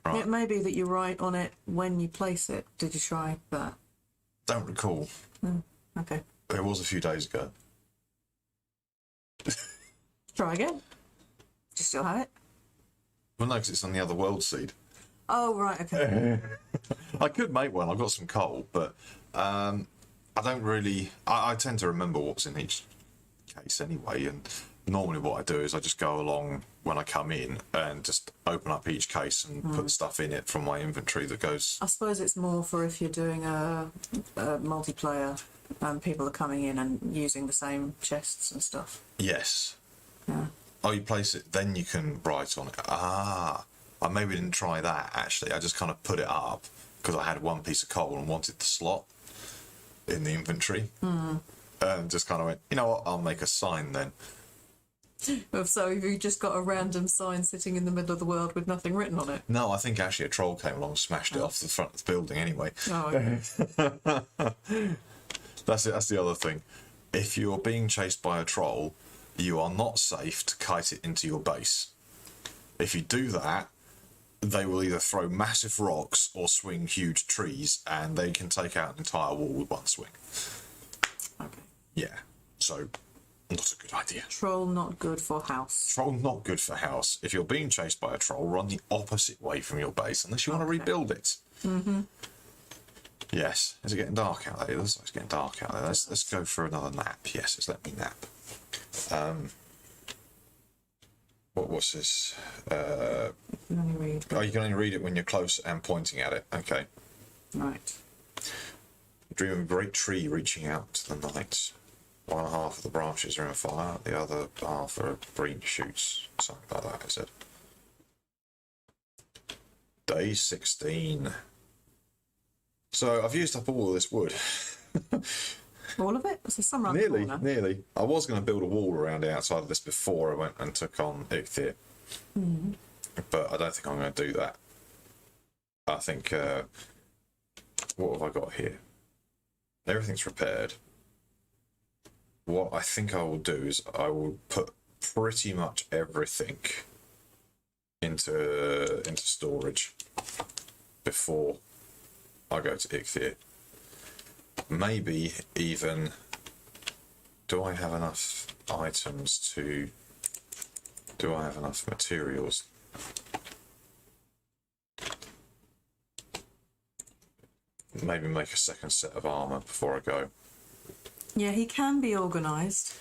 Speaker 1: Right.
Speaker 2: It may be that you write on it when you place it. Did you try that?
Speaker 1: Don't recall.
Speaker 2: Okay.
Speaker 1: It was a few days ago.
Speaker 2: Try again. Do you still have it?
Speaker 1: Well, no, because it's on the other world seed.
Speaker 2: Oh, right, okay.
Speaker 1: I could make one. I've got some coal, but I don't really... I tend to remember what's in each case anyway, and normally what I do is I just go along when I come in and just open up each case and put stuff in it from my inventory that goes...
Speaker 2: I suppose it's more for if you're doing a multiplayer and people are coming in and using the same chests and stuff.
Speaker 1: Yes.
Speaker 2: Yeah.
Speaker 1: Oh, you place it, then you can write on it. Ah, I maybe didn't try that, actually. I just kind of put it up because I had one piece of coal and wanted the slot in the inventory. And just kind of went, you know what, I'll make a sign then.
Speaker 2: So have you just got a random sign sitting in the middle of the world with nothing written on it?
Speaker 1: No, I think actually a troll came along and smashed it off the front of the building anyway.
Speaker 2: Oh, okay.
Speaker 1: That's it. That's the other thing. If you're being chased by a troll, you are not safe to kite it into your base. If you do that, they will either throw massive rocks or swing huge trees, and they can take out an entire wall with one swing.
Speaker 2: Okay.
Speaker 1: Yeah, so not a good idea.
Speaker 2: Troll not good for house.
Speaker 1: Troll not good for house. If you're being chased by a troll, run the opposite way from your base, unless you want to rebuild it. Yes. Is it getting dark out there? It looks like it's getting dark out there. Let's go for another nap. Yes, it's let me nap. What's this?
Speaker 2: You can only read.
Speaker 1: Oh, you can only read it when you're close and pointing at it. Okay.
Speaker 2: Right.
Speaker 1: Dream of a great tree reaching out to the night. One half of the branches are in fire, the other half are green shoots. Something like that, I said. Day 16. So I've used up all of this wood.
Speaker 2: All of it? There's some around the corner.
Speaker 1: Nearly. I was going to build a wall around the outside of this before I went and took on Eikthyr. But I don't think I'm going to do that. I think, what have I got here? Everything's repaired. What I think I will do is I will put pretty much everything into storage before I go to Eikthyr. Maybe even, do I have enough items to, do I have enough materials? Maybe make a second set of armour before I go.
Speaker 2: Yeah, he can be organised.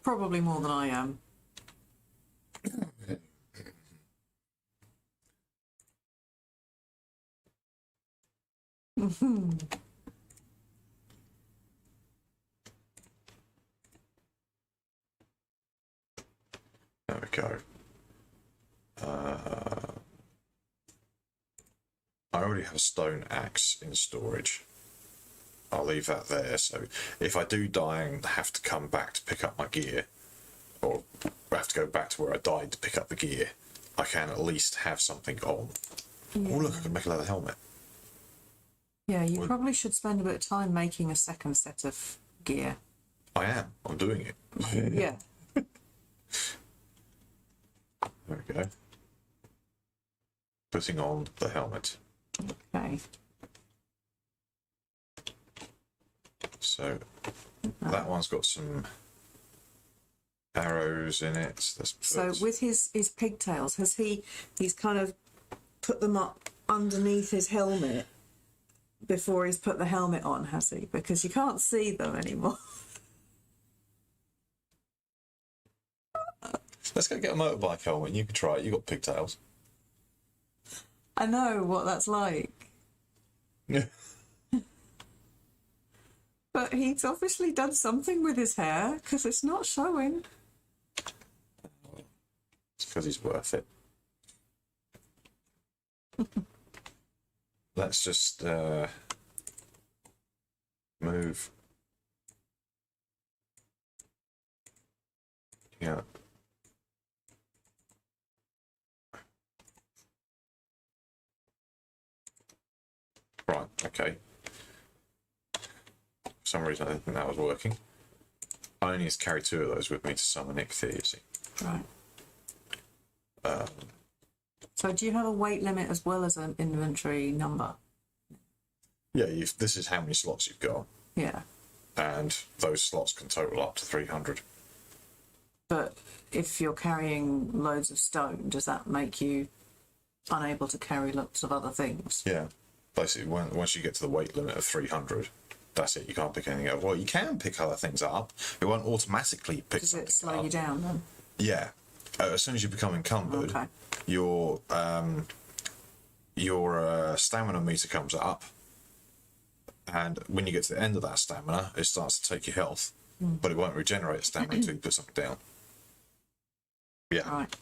Speaker 2: Probably more than I am.
Speaker 1: There we go. I already have a stone axe in storage. I'll leave that there, so if I do die and have to come back to pick up my gear, or have to go back to where I died to pick up the gear, I can at least have something on.
Speaker 2: Yeah.
Speaker 1: Oh look, I can make a leather helmet.
Speaker 2: Yeah, you probably should spend a bit of time making a second set of gear.
Speaker 1: I am. I'm doing it.
Speaker 2: Yeah.
Speaker 1: There we go. Putting on the helmet.
Speaker 2: Okay.
Speaker 1: So that one's got some arrows in it.
Speaker 2: So with his pigtails, he's kind of put them up underneath his helmet before he's put the helmet on, has he? Because you can't see them anymore.
Speaker 1: Let's go get a motorbike helmet. You can try it. You got pigtails.
Speaker 2: I know what that's like.
Speaker 1: Yeah.
Speaker 2: But he's obviously done something with his hair, because it's not showing.
Speaker 1: It's because he's worth it. Let's just move. Yeah. Right, okay. For some reason I didn't think that was working. I only need to carry 2 of those with me to summon Eikthyr, you see.
Speaker 2: Right. So do you have a weight limit as well as an inventory number?
Speaker 1: Yeah, this is how many slots you've got.
Speaker 2: Yeah.
Speaker 1: And those slots can total up to 300.
Speaker 2: But if you're carrying loads of stone, does that make you unable to carry lots of other things?
Speaker 1: Yeah. Basically, once you get to the weight limit of 300, that's it. You can't pick anything up. Well, you can pick other things up. It won't automatically pick
Speaker 2: Does
Speaker 1: something
Speaker 2: it slow
Speaker 1: up.
Speaker 2: you down then?
Speaker 1: Yeah. As soon as you become encumbered,
Speaker 2: Okay.
Speaker 1: your stamina meter comes up, and when you get to the end of that stamina, it starts to take your health, but it won't regenerate stamina until you put something down. Yeah.
Speaker 2: Right.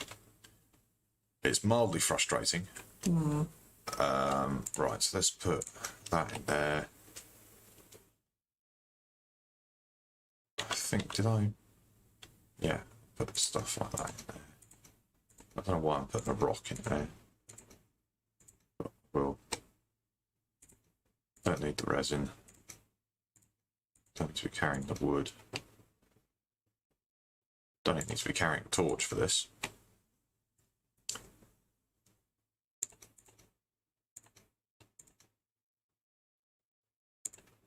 Speaker 1: It's mildly frustrating. Right, so let's put that in there. I think, did I? Yeah, put stuff like that in there. I don't know why I'm putting a rock in there. But we'll. Don't need the resin. Don't need to be carrying the wood. Don't even need to be carrying a torch for this.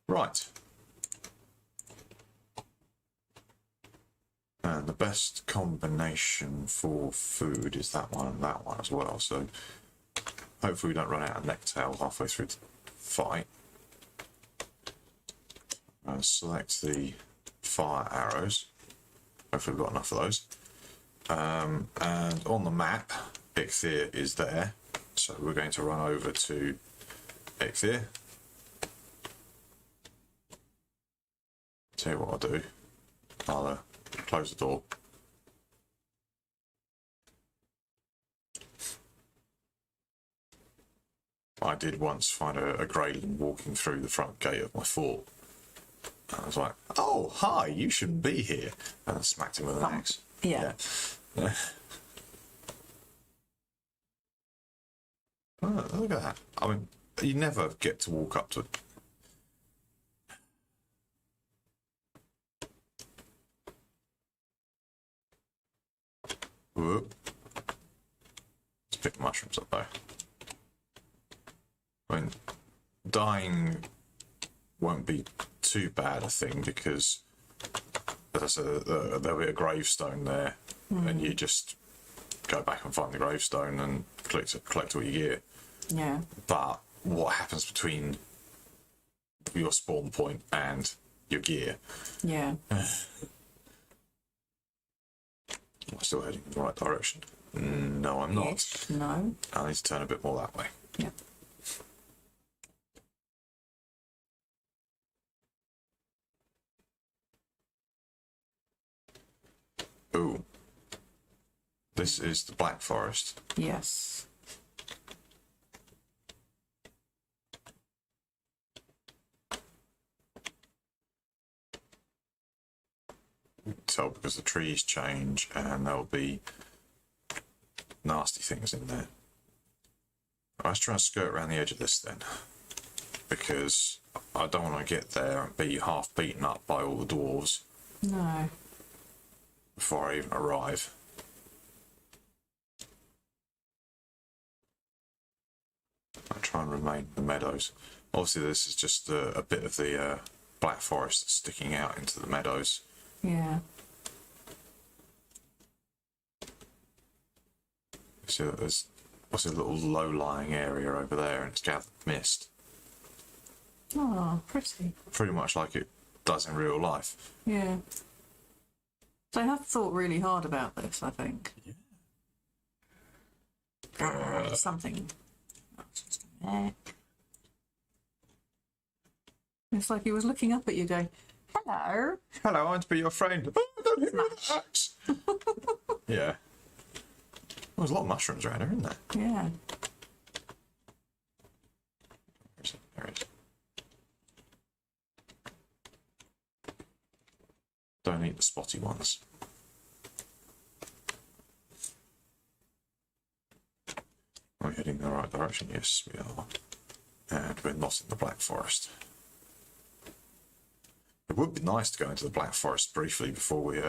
Speaker 1: Right. And the best combination for food is that one and that one as well. So hopefully we don't run out of necktail halfway through the fight. Select the fire arrows. Hopefully we've got enough of those. And on the map, Eikthyr is there. So we're going to run over to Eikthyr. Tell you what I'll do. I'll close the door. I did once find a greyling walking through the front gate of my fort. And I was like, "Oh, hi! You shouldn't be here," and I smacked him with an axe.
Speaker 2: Yeah.
Speaker 1: Yeah. Oh, look at that! I mean, you never get to walk up to. Whoop. Let's pick mushrooms up though. I mean, dying won't be too bad a thing because, as I said, there'll be a gravestone there, and you just go back and find the gravestone and collect all your gear.
Speaker 2: Yeah.
Speaker 1: But what happens between your spawn point and your gear?
Speaker 2: Yeah.
Speaker 1: Am I still heading in the right direction? No, I'm not.
Speaker 2: Yes. No.
Speaker 1: I need to turn a bit more that way.
Speaker 2: Yeah.
Speaker 1: Ooh. This is the Black Forest.
Speaker 2: Yes.
Speaker 1: You can tell because the trees change and there'll be nasty things in there. Let's try and skirt around the edge of this then, because I don't want to get there and be half beaten up by all the dwarves
Speaker 2: No.
Speaker 1: before I even arrive. I try and remain in the meadows. Obviously this is just a bit of the Black Forest sticking out into the meadows.
Speaker 2: Yeah.
Speaker 1: So there's what's a little low-lying area over there, and it's gathered mist,
Speaker 2: Oh, pretty.
Speaker 1: pretty much like it does in real life.
Speaker 2: Yeah. They have thought really hard about this, I think. Yeah. Something. It's like he was looking up at you going, "Hello."
Speaker 1: Hello, I want to be your friend. Oh, don't hit me with the axe. Yeah. There's a lot of mushrooms around here, isn't there?
Speaker 2: Yeah.
Speaker 1: Where is it? There it is. Don't eat the spotty ones. Are we heading in the right direction? Yes, we are. And we're not in the Black Forest. It would be nice to go into the Black Forest briefly before we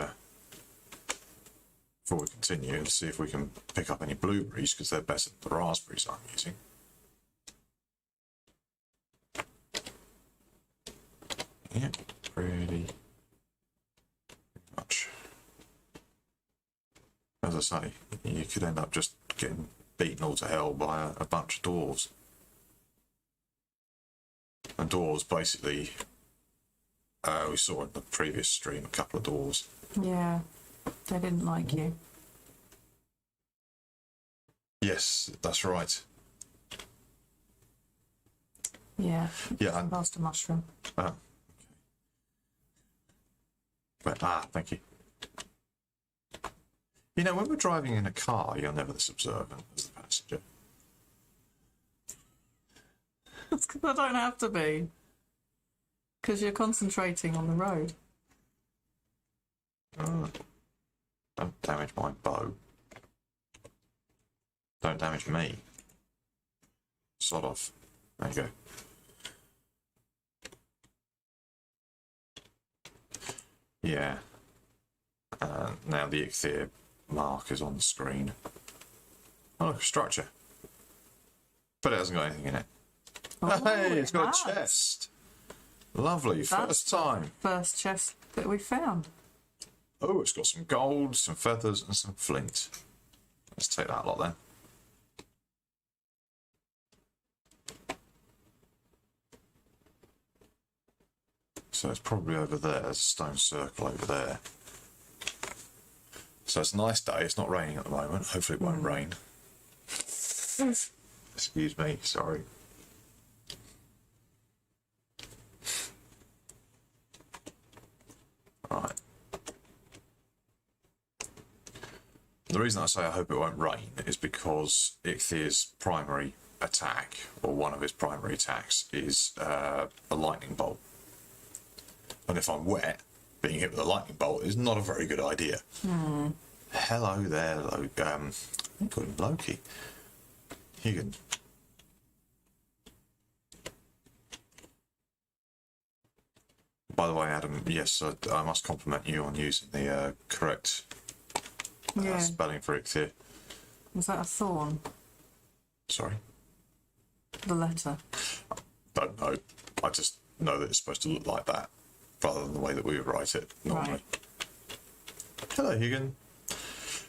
Speaker 1: continue and see if we can pick up any blueberries, because they're better than the raspberries I'm using. Yeah, pretty much. As I say, you could end up just getting beaten all to hell by a bunch of dwarves. And dwarves, basically, we saw in the previous stream a couple of dwarves.
Speaker 2: Yeah, they didn't like you.
Speaker 1: Yes, that's right.
Speaker 2: Yeah.
Speaker 1: Yeah, and
Speaker 2: Past a mushroom.
Speaker 1: but, thank you. You know, when we're driving in a car, you're never this observant as the passenger.
Speaker 2: That's because I don't have to be. Because you're concentrating on the road.
Speaker 1: Don't damage my bow. Don't damage me. Sod off. There you go. Yeah. Now the Eikthyr mark is on the screen. Oh, look, a structure. But it hasn't got anything in it.
Speaker 2: Oh,
Speaker 1: Hey, it's got
Speaker 2: has.
Speaker 1: a chest. Lovely, first time.
Speaker 2: First chest that we found.
Speaker 1: Oh, it's got some gold, some feathers, and some flint. Let's take that lot then. So it's probably over there. There's a stone circle over there. So it's a nice day. It's not raining at the moment. Hopefully it won't rain. Excuse me, sorry. Right. The reason I say I hope it won't rain is because Eikthyr primary attack, or one of his primary attacks, is a lightning bolt. And if I'm wet, being hit with a lightning bolt is not a very good idea. Hello there, I call him Loki. You can... By the way, Adam, yes, I must compliment you on using the correct spelling for Eikthyr.
Speaker 2: Was that a thorn?
Speaker 1: Sorry?
Speaker 2: The letter.
Speaker 1: Don't know. I just know that it's supposed to look like that, rather than the way that we would write it normally.
Speaker 2: Right.
Speaker 1: Hello, Hugan.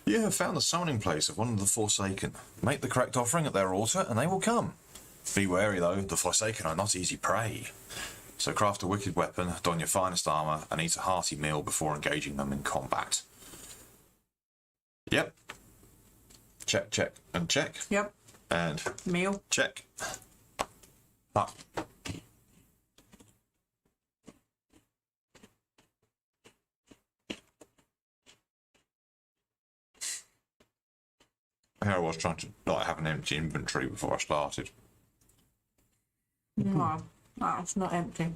Speaker 1: You have found the summoning place of one of the Forsaken. Make the correct offering at their altar, and they will come. Be wary, though, the Forsaken are not easy prey. So craft a wicked weapon, don your finest armour, and eat a hearty meal before engaging them in combat. Yep. Check, check, and check.
Speaker 2: Yep.
Speaker 1: And
Speaker 2: Meal.
Speaker 1: check. Ah. Here I was trying to not have an empty inventory before I started.
Speaker 2: No, that's not empty.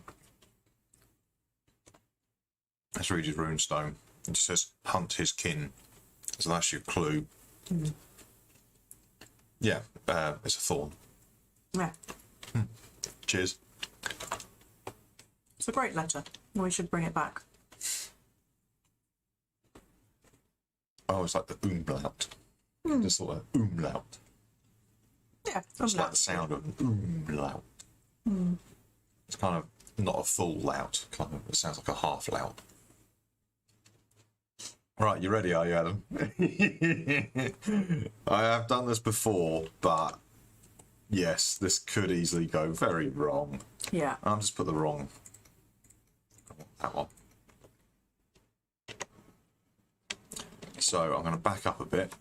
Speaker 1: Let's read his runestone. It just says, hunt his kin. So that's your clue. Yeah, it's a thorn.
Speaker 2: Yeah.
Speaker 1: Cheers.
Speaker 2: It's a great letter. We should bring it back.
Speaker 1: Oh, it's like the umlaut. Just sort of umlaut.
Speaker 2: Yeah.
Speaker 1: It's like the sound of umlaut. It's kind of not a full lout. Kind of, it sounds like a half lout. Right, you ready, are you, Adam? I have done this before, but yes, this could easily go very wrong.
Speaker 2: Yeah.
Speaker 1: I'll just put the wrong. That one. So I'm going to back up a bit.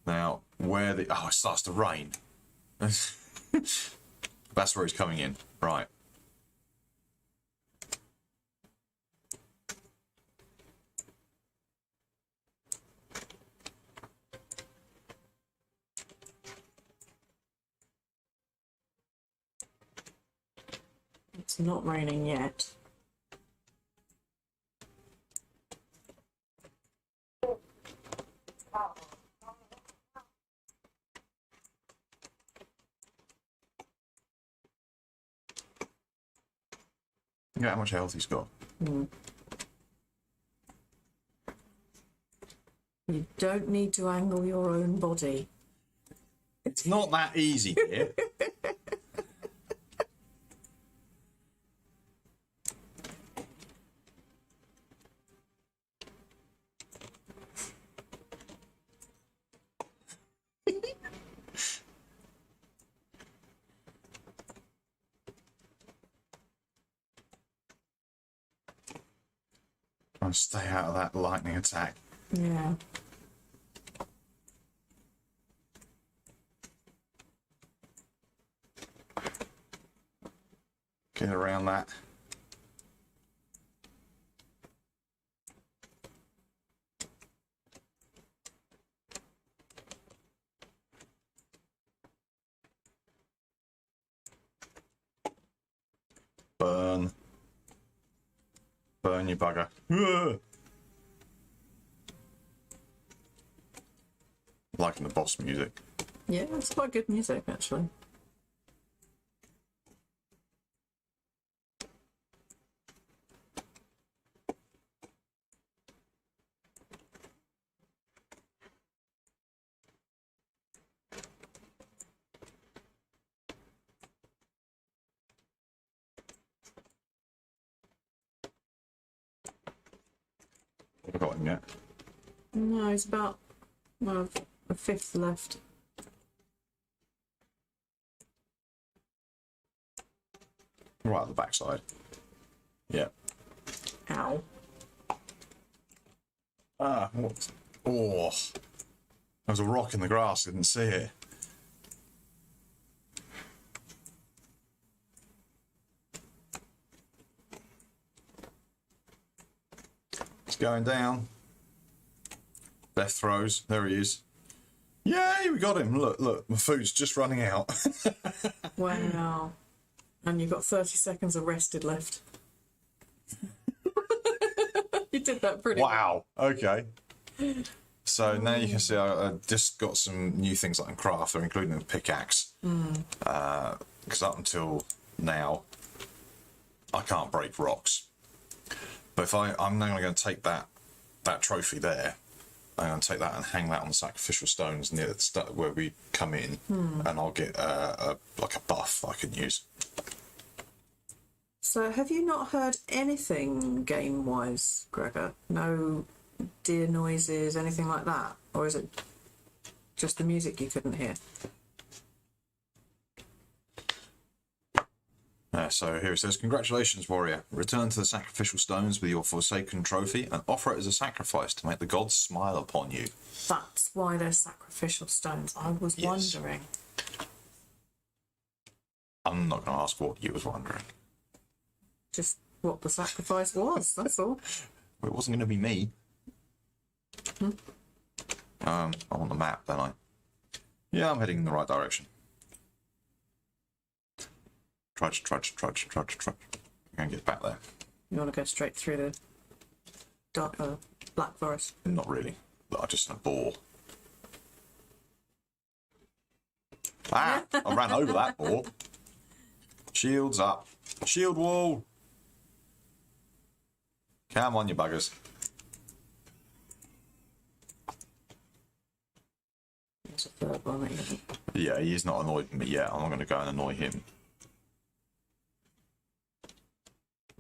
Speaker 1: Now, where the... Oh, it starts to rain. That's where he's coming in. Right.
Speaker 2: It's not raining yet.
Speaker 1: Look at how much health he's got.
Speaker 2: You don't need to angle your own body.
Speaker 1: It's not that easy, dear. I'll stay out of that lightning attack.
Speaker 2: Yeah.
Speaker 1: Get around that. Burn. Burn, you bugger. Liking the boss music.
Speaker 2: Yeah, it's quite good music, actually.
Speaker 1: I've got him yet.
Speaker 2: No, it's about a fifth left.
Speaker 1: Right at the backside. Yeah.
Speaker 2: Ow.
Speaker 1: Ah, what? Oh. There was a rock in the grass, didn't see it. It's going down. Death throws. There he is. Yay, we got him. Look, look, my food's just running out.
Speaker 2: Wow. And you've got 30 seconds of rested left. You did that pretty
Speaker 1: Wow. Okay. So now you can see I just got some new things I can craft, including a pickaxe. Because up until now, I can't break rocks. But if I'm now going to take that trophy there, I'm going to take that and hang that on the sacrificial stones near the where we come in, and I'll get like a buff I can use.
Speaker 2: So have you not heard anything game-wise, Gregor? No deer noises, anything like that? Or is it just the music you couldn't hear?
Speaker 1: So here it says, "Congratulations, warrior. Return to the sacrificial stones with your forsaken trophy and offer it as a sacrifice to make the gods smile upon you."
Speaker 2: That's why they're sacrificial stones. I was wondering.
Speaker 1: I'm not going to ask what you was wondering.
Speaker 2: Just what the sacrifice was, that's all.
Speaker 1: Well, it wasn't going to be me. I'm on the map, don't I? Yeah, I'm heading in the right direction. Trudge. I'm going to get back there.
Speaker 2: You want to go straight through the dark, black forest?
Speaker 1: Not really. But I'm just in a bore. Ah! I ran over that bore. Shields up. Shield wall. Come on, you buggers.
Speaker 2: There's a third one that you haven't.
Speaker 1: Yeah, he's not annoyed me yet. I'm not going to go and annoy him.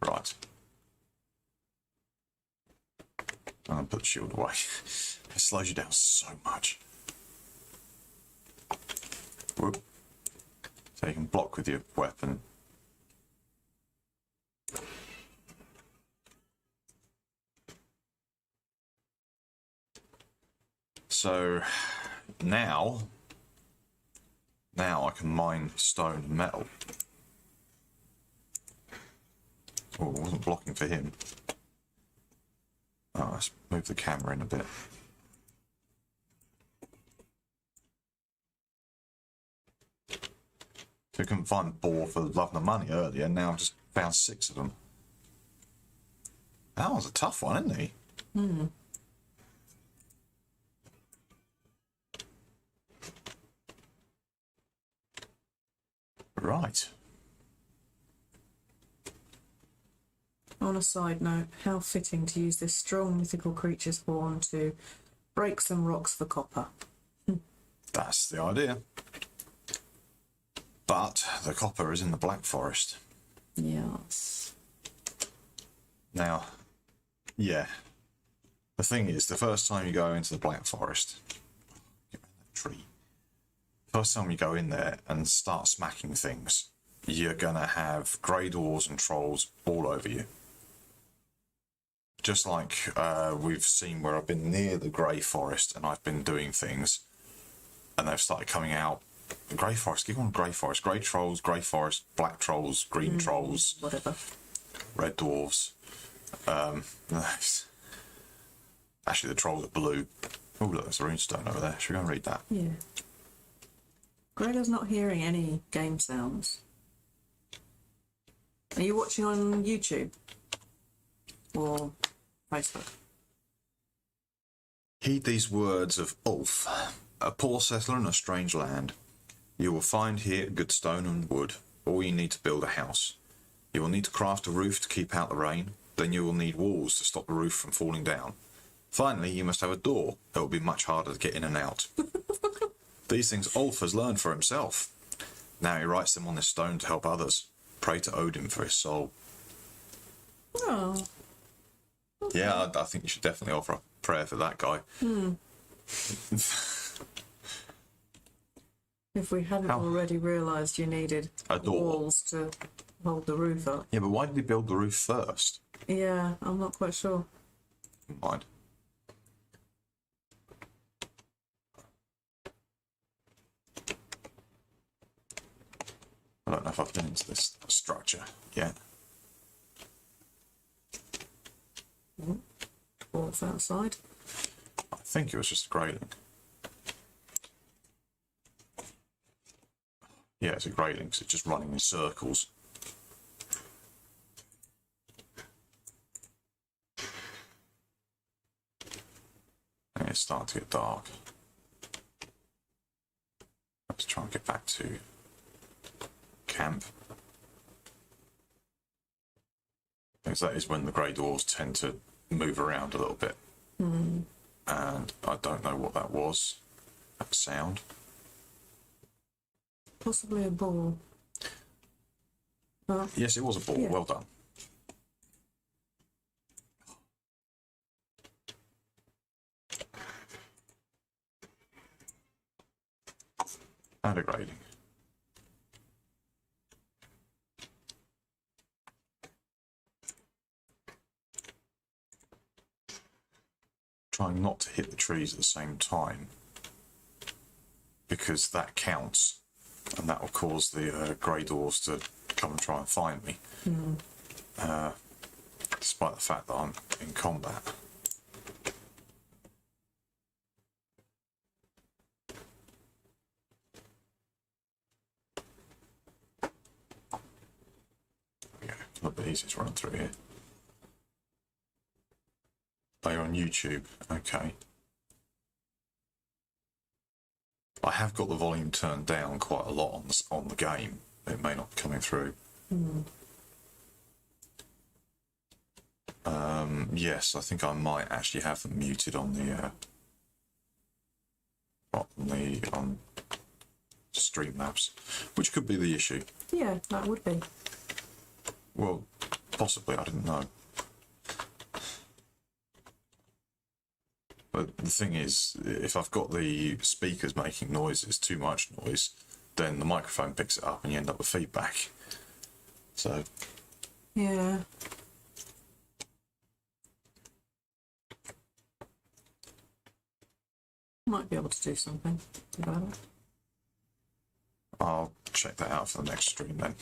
Speaker 1: Right. I'm going to put the shield away. It slows you down so much. Whoop. So you can block with your weapon. So now I can mine stone and metal. Oh, I wasn't blocking for him. Oh, let's move the camera in a bit. So I couldn't find boar for love and the money earlier, now I've just found 6 of them. That was a tough one, isn't he? Right.
Speaker 2: On a side note, how fitting to use this strong mythical creature's horn to break some rocks for copper.
Speaker 1: That's the idea. But the copper is in the Black Forest.
Speaker 2: Yes.
Speaker 1: Now, yeah. The thing is, the first time you go into the Black Forest, get rid of that tree. First time you go in there and start smacking things, you're gonna have grey dwarves and trolls all over you. Just like we've seen where I've been near the Grey Forest and I've been doing things, and they've started coming out. Grey Forest, give on Grey Forest. Grey trolls, Grey Forest, black trolls, green trolls,
Speaker 2: Whatever.
Speaker 1: red dwarves. Actually, the trolls are blue. Oh, look, there's a runestone over there. Should we go and read that?
Speaker 2: Yeah. Gregor's not hearing any game sounds. Are you watching on YouTube? Or Facebook?
Speaker 1: Heed these words of Ulf, a poor settler in a strange land. You will find here good stone and wood, all you need to build a house. You will need to craft a roof to keep out the rain, then you will need walls to stop the roof from falling down. Finally, you must have a door. It will be much harder to get in and out. These things Ulf has learned for himself. Now he writes them on this stone to help others. Pray to Odin for his soul.
Speaker 2: Oh. Okay.
Speaker 1: Yeah, I think you should definitely offer a prayer for that guy.
Speaker 2: If we hadn't already realised you needed
Speaker 1: A door.
Speaker 2: walls to hold the roof up.
Speaker 1: Yeah, but why did he build the roof first?
Speaker 2: Yeah, I'm not quite sure.
Speaker 1: Never mind. I don't know if I've been into this structure yet.
Speaker 2: Dwarf outside.
Speaker 1: I think it was just a grayling. Yeah, it's a grayling because it's just running in circles. And it's starting to get dark. Let's try and get back to camp. Because that is when the grey dwarves tend to move around a little bit. And I don't know what that was. That sound.
Speaker 2: Possibly a ball.
Speaker 1: Yes, it was a ball.
Speaker 2: Yeah.
Speaker 1: Well done. And a grading. Trying not to hit the trees at the same time, because that counts, and that will cause the grey dwarves to come and try and find me. Despite the fact that I'm in combat. Yeah, a little bit easier to run through here. Oh, you're on YouTube. Okay. I have got the volume turned down quite a lot on the game. It may not be coming through. Yes, I think I might actually have them muted on the on Streamlabs, which could be the issue.
Speaker 2: Yeah, that would be.
Speaker 1: Well, possibly. I didn't know. But the thing is, if I've got the speakers making noises, too much noise, then the microphone picks it up and you end up with feedback. So,
Speaker 2: Yeah. Might be able to do something about it.
Speaker 1: I'll check that out for the next stream then.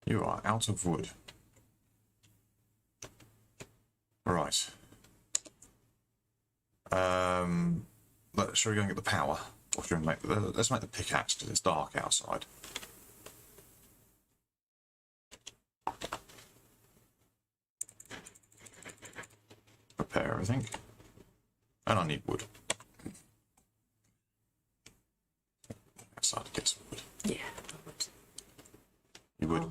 Speaker 1: You are out of wood. Right. Shall we go and get the power? Or should we let's make the pickaxe because it's dark outside. Prepare everything. And I need wood. get some wood.
Speaker 2: Yeah, I would.
Speaker 1: You would.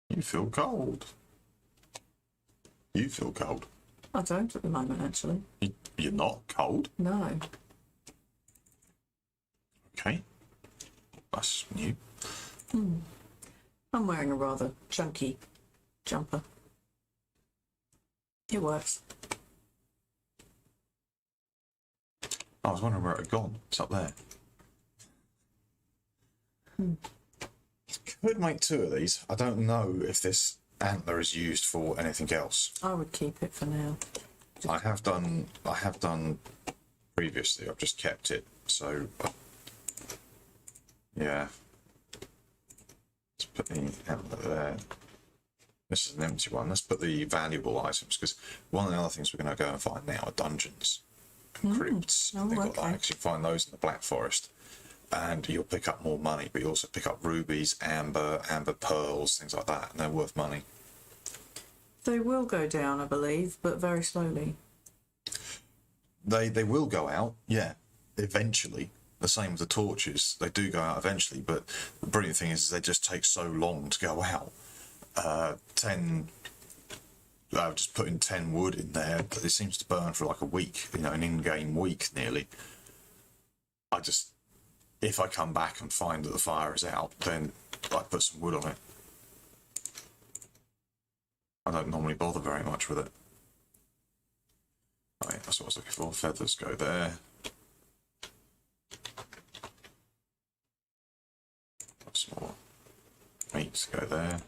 Speaker 1: You feel cold. You feel cold.
Speaker 2: I don't at the moment, actually.
Speaker 1: You're not cold?
Speaker 2: No.
Speaker 1: Okay. That's new.
Speaker 2: I'm wearing a rather chunky jumper. It works.
Speaker 1: I was wondering where it had gone. It's up there. Could make 2 of these. I don't know if this antler is used for anything else.
Speaker 2: I would keep it for now.
Speaker 1: I have done previously. I've just kept it. So yeah. Let's put the antler there. This is an empty one. Let's put the valuable items, because one of the other things we're going to go and find now are dungeons and crypts.
Speaker 2: Oh,
Speaker 1: They've got
Speaker 2: okay.
Speaker 1: like, you find those in the Black Forest, and you'll pick up more money, but you also pick up rubies, amber pearls, things like that, and they're worth money.
Speaker 2: They will go down, I believe, but very slowly.
Speaker 1: They will go out, yeah, eventually. The same with the torches. They do go out eventually, but the brilliant thing is they just take so long to go out. Just putting 10 wood in there, it seems to burn for like a week, an in-game week nearly. If I come back and find that the fire is out, then I put some wood on it. I don't normally bother very much with it. Right, that's what I was looking for. Feathers go there. Some more meats go there.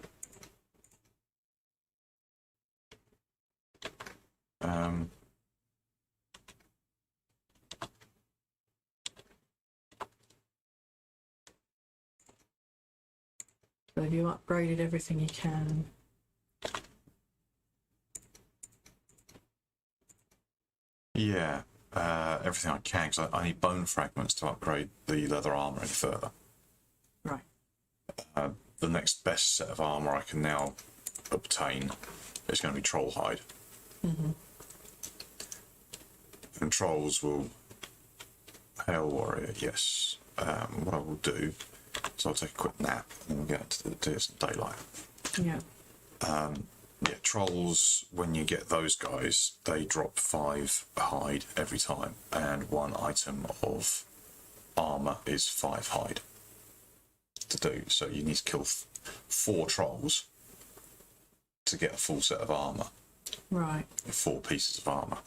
Speaker 2: So have you upgraded everything you can?
Speaker 1: Yeah, everything I can, because I need bone fragments to upgrade the leather armor any further.
Speaker 2: Right.
Speaker 1: The next best set of armor I can now obtain is going to be troll hide. And trolls will... Hail warrior, yes. What I will do is I'll take a quick nap and then we'll get to some daylight.
Speaker 2: Yeah.
Speaker 1: Yeah, trolls, when you get those guys, they drop 5 hide every time, and 1 item of armor is 5 hide to do. So you need to kill 4 trolls to get a full set of armor.
Speaker 2: Right.
Speaker 1: 4 pieces of armor.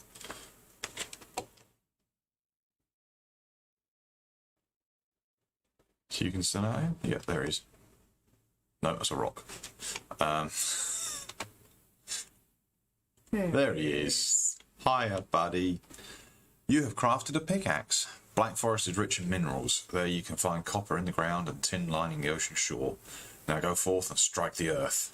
Speaker 1: So you can still out him? Yeah, there he is. No, that's a rock. There he is. Hiya, buddy. You have crafted a pickaxe. Black Forest is rich in minerals. There you can find copper in the ground and tin lining the ocean shore. Now go forth and strike the earth.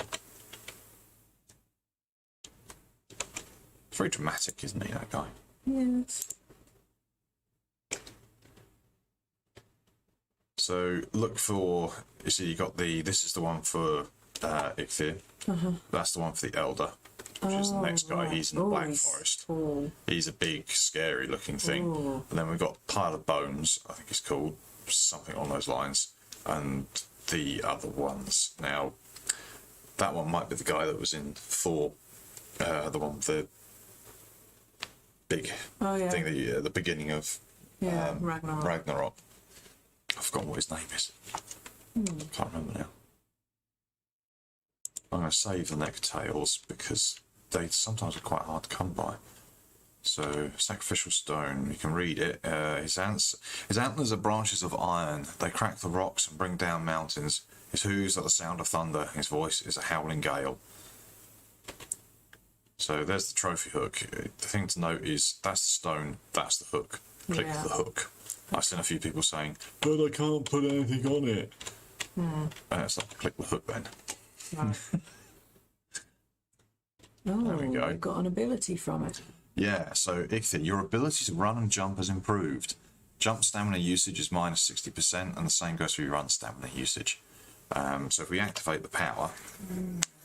Speaker 1: It's very dramatic, isn't he, that guy?
Speaker 2: Yes.
Speaker 1: So look for, you see, you got this is the one for Eikthyr. That's the one for the Elder, which is the next guy.
Speaker 2: Right.
Speaker 1: He's in the Black Forest.
Speaker 2: Cool.
Speaker 1: He's a big, scary looking thing.
Speaker 2: Ooh.
Speaker 1: And then we've got Pile of Bones, I think it's called, something on those lines. And the other ones. Now, that one might be the guy that was in Thor, the one with the big thing at the beginning of Ragnarok. I've forgotten what his name is. Can't remember now. I'm going to save the neck tails because they sometimes are quite hard to come by. So, sacrificial stone, you can read it. His antlers are branches of iron. They crack the rocks and bring down mountains. His hooves are the sound of thunder. His voice is a howling gale. So there's the trophy hook. The thing to note is that's the stone, that's the hook. Click the hook. I've seen a few people saying, but I can't put anything on it. And it's like, click the hook then.
Speaker 2: Right.
Speaker 1: There we go.
Speaker 2: You've got an ability from it.
Speaker 1: Yeah, so Eikthyr, your ability to run and jump has improved. Jump stamina usage is minus 60%, and the same goes for your run stamina usage. So if we activate the power,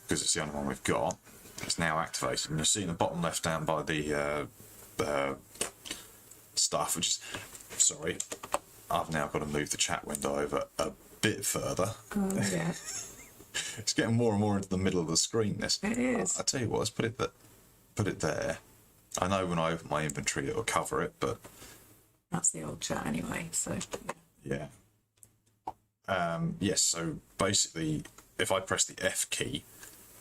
Speaker 1: because it's the only one we've got, it's now activated. And you'll see in the bottom left down by the stuff, which is, sorry, I've now got to move the chat window over a bit further.
Speaker 2: Oh, yeah.
Speaker 1: It's getting more and more into the middle of the screen, this.
Speaker 2: It is.
Speaker 1: I tell you what, let's put it there. I know when I open my inventory it'll cover it, but...
Speaker 2: That's the old chat anyway, so...
Speaker 1: Yeah. Yes, so basically, if I press the F key,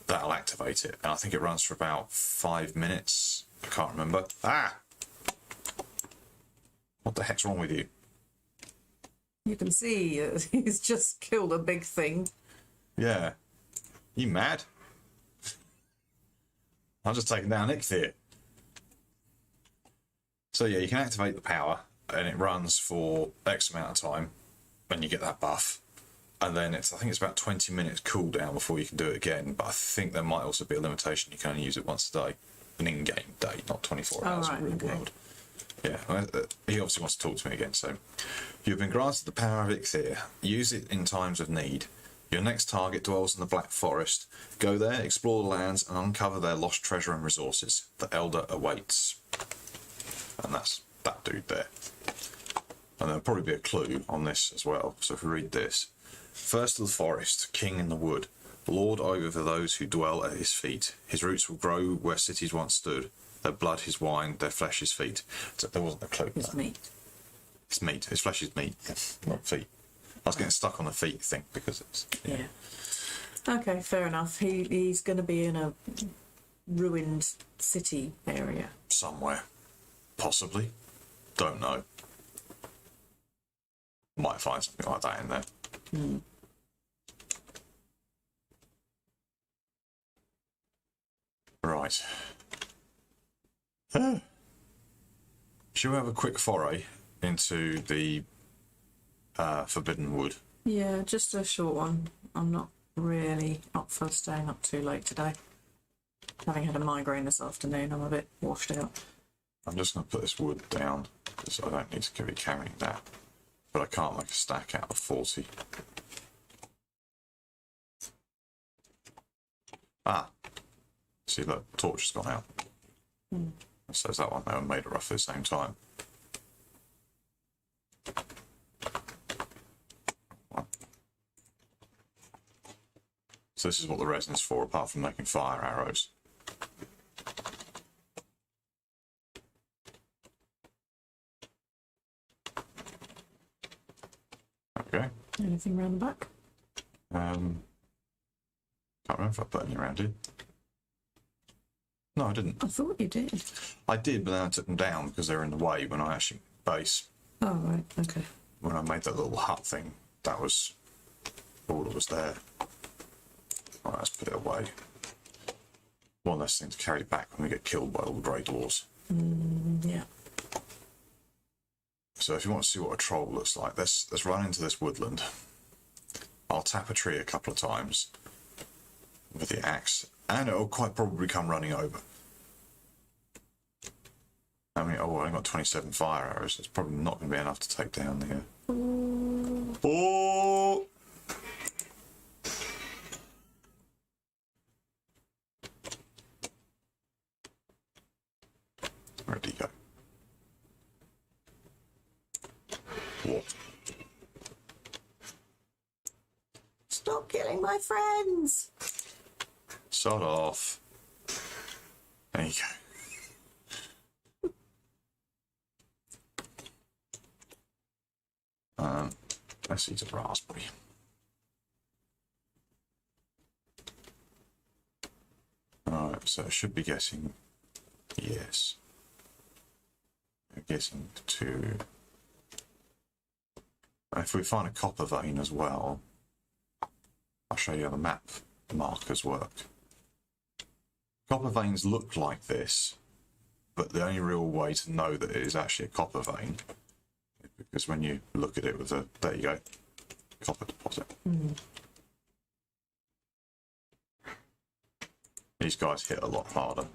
Speaker 1: that'll activate it. And I think it runs for about 5 minutes. I can't remember. Ah! What the heck's wrong with you?
Speaker 2: You can see he's just killed a big thing.
Speaker 1: Yeah. You mad? I'm just taking down Eikthyr. So yeah, you can activate the power, and it runs for X amount of time, and you get that buff. And then I think it's about 20 minutes cooldown before you can do it again, but I think there might also be a limitation. You can only use it once a day. An in-game day, not 24 hours in real world. Yeah, he obviously wants to talk to me again, so... You've been granted the power of Eikthyr. Use it in times of need. Your next target dwells in the Black Forest. Go there, explore the lands, and uncover their lost treasure and resources. The Elder awaits. And that's that dude there. And there'll probably be a clue on this as well, so if we read this. First of the forest, king in the wood, lord over those who dwell at his feet. His roots will grow where cities once stood. Their blood his wine, their flesh his feet. So there wasn't a clue.
Speaker 2: It's meat.
Speaker 1: It's meat. His flesh is meat, not feet. I was getting stuck on the feet thing because it's...
Speaker 2: Yeah. Okay, fair enough. He's going to be in a ruined city area.
Speaker 1: Somewhere. Possibly. Don't know. Might find something like that in there.
Speaker 2: Hmm.
Speaker 1: Right. Shall we have a quick foray into the Forbidden Wood?
Speaker 2: Yeah, just a short one. I'm not really up for staying up too late today. Having had a migraine this afternoon, I'm a bit washed out.
Speaker 1: I'm just going to put this wood down because I don't need to be carrying that. But I can't make a stack out of 40. Ah. See, look, the torch has gone out.
Speaker 2: Hmm.
Speaker 1: So is that one. They were made at roughly the same time. So this is what the resin is for, apart from making fire arrows. Okay.
Speaker 2: Anything around the back?
Speaker 1: Can't remember if I put any around it. No, I didn't.
Speaker 2: I thought you did.
Speaker 1: I did, but then I took them down because they were in the way when I actually base.
Speaker 2: Oh, right, okay.
Speaker 1: When I made that little hut thing, that was all that was there. Right, let's put it away. One less thing to carry back when we get killed by all the grey dwarves.
Speaker 2: Yeah.
Speaker 1: So if you want to see what a troll looks like, let's run into this woodland. I'll tap a tree a couple of times with the axe, and it'll quite probably come running over. I mean, oh, I only got 27 fire arrows. It's probably not going to be enough to take down the... Oh! Where did he go? What?
Speaker 2: Stop killing my friends!
Speaker 1: Sod off. There you go. Let's eat a raspberry. Alright, so it should be getting... Yes. We're getting to... If we find a copper vein as well, I'll show you how the map markers work. Copper veins look like this, but the only real way to know that it is actually a copper vein is because when you look at it with a... There you go. Copper deposit. These guys hit a lot harder.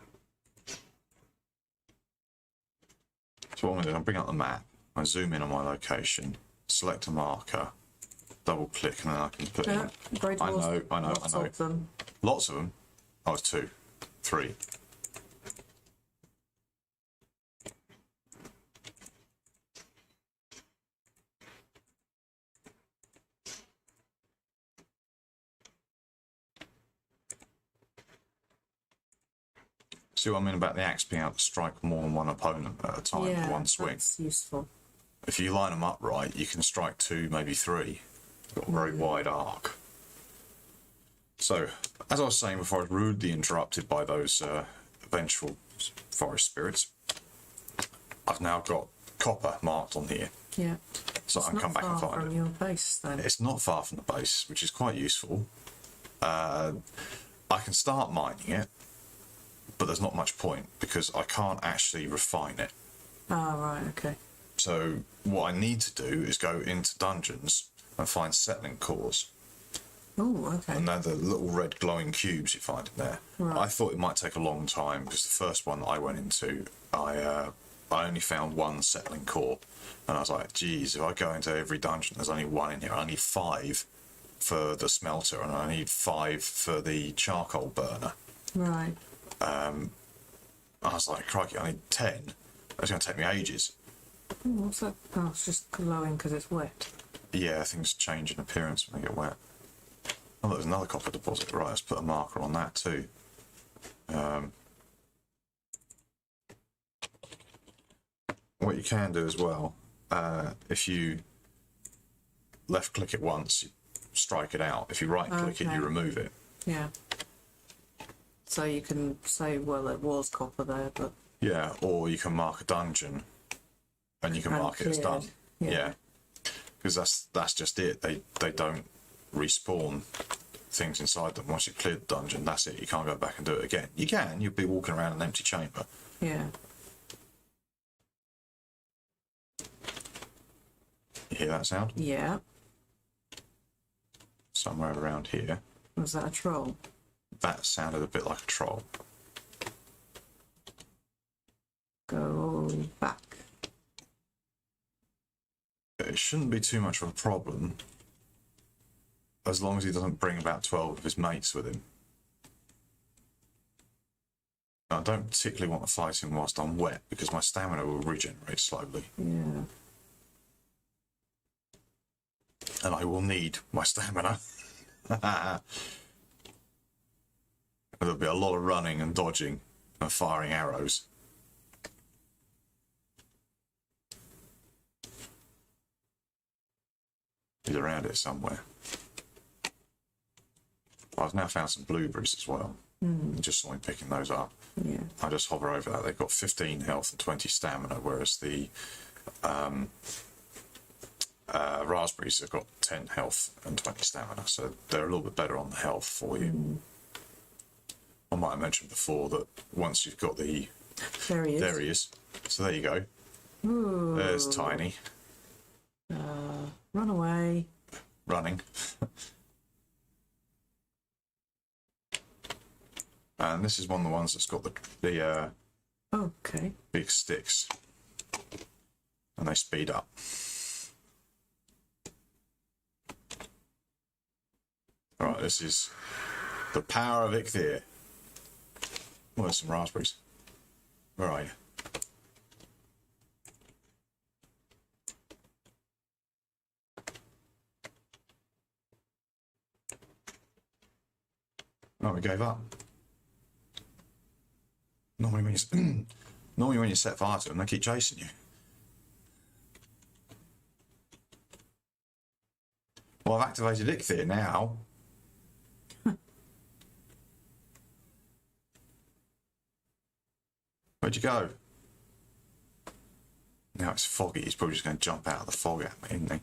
Speaker 1: So what I'm going to do, I'll bring up the map, I zoom in on my location, select a marker, double click and then I can put
Speaker 2: No,
Speaker 1: in.
Speaker 2: Grey
Speaker 1: I
Speaker 2: Dwarfs,
Speaker 1: know.
Speaker 2: lots of them.
Speaker 1: Lots of them. Oh, it's 2, 3. See what I mean about the axe being able to strike more than one opponent at a time with one swing?
Speaker 2: That's useful.
Speaker 1: If you line them up right, you can strike 2, maybe 3. Got a very wide arc. So, as I was saying before, I was rudely interrupted by those vengeful forest spirits. I've now got copper marked on here,
Speaker 2: Yeah.
Speaker 1: so I can come back and find
Speaker 2: from
Speaker 1: it.
Speaker 2: your base then.
Speaker 1: It's not far from the base, which is quite useful. I can start mining it, but there's not much point because I can't actually refine it.
Speaker 2: Ah, right, okay.
Speaker 1: So what I need to do is go into dungeons and find settling cores.
Speaker 2: Oh, okay.
Speaker 1: And they're the little red glowing cubes you find in there.
Speaker 2: Right.
Speaker 1: I thought it might take a long time because the first one that I went into, I only found 1 settling core. And I was like, geez, if I go into every dungeon, there's only 1 in here. I need 5 for the smelter and I need 5 for the charcoal burner.
Speaker 2: Right.
Speaker 1: I was like, crikey, I need 10. That's going to take me ages.
Speaker 2: Oh, what's that? Oh, it's just glowing because it's wet.
Speaker 1: Yeah, things change in appearance when they get wet. Oh, there's another copper deposit. Right, let's put a marker on that too. What you can do as well, if you left click it once, you strike it out. If you right click it,
Speaker 2: Okay.
Speaker 1: you remove it.
Speaker 2: Yeah. So you can say, well, there was copper there, but...
Speaker 1: Yeah, or you can mark a dungeon and you can mark it as done. Yeah. Because that's just it. They don't respawn things inside them. Once you've cleared the dungeon, that's it. You can't go back and do it again. You can. You'll be walking around an empty chamber.
Speaker 2: Yeah.
Speaker 1: You hear that sound?
Speaker 2: Yeah.
Speaker 1: Somewhere around here.
Speaker 2: Was that a troll?
Speaker 1: That sounded a bit like a troll.
Speaker 2: Go back.
Speaker 1: It shouldn't be too much of a problem as long as he doesn't bring about 12 of his mates with him. I don't particularly want to fight him whilst I'm wet because my stamina will regenerate slowly.
Speaker 2: Yeah.
Speaker 1: And I will need my stamina. There'll be a lot of running and dodging and firing arrows. He's around it somewhere. I've now found some blueberries as well. Just saw him picking those up.
Speaker 2: Yeah.
Speaker 1: I just hover over that. They've got 15 health and 20 stamina, whereas the raspberries have got 10 health and 20 stamina, so they're a little bit better on the health for you. I might have mentioned before that once you've got the...
Speaker 2: There he is.
Speaker 1: There he is. So there you go.
Speaker 2: Ooh.
Speaker 1: There's Tiny.
Speaker 2: Run away.
Speaker 1: Running. And this is one of the ones that's got the
Speaker 2: Okay.
Speaker 1: big sticks. And they speed up. Alright, this is the power of Eikthyr. Oh, there's some raspberries. Where are you? Oh, we gave up. Normally when you set fire to them, they keep chasing you. Well, I've activated Eikthyr now. Where'd you go? Now it's foggy. He's probably just going to jump out of the fog at me, isn't he?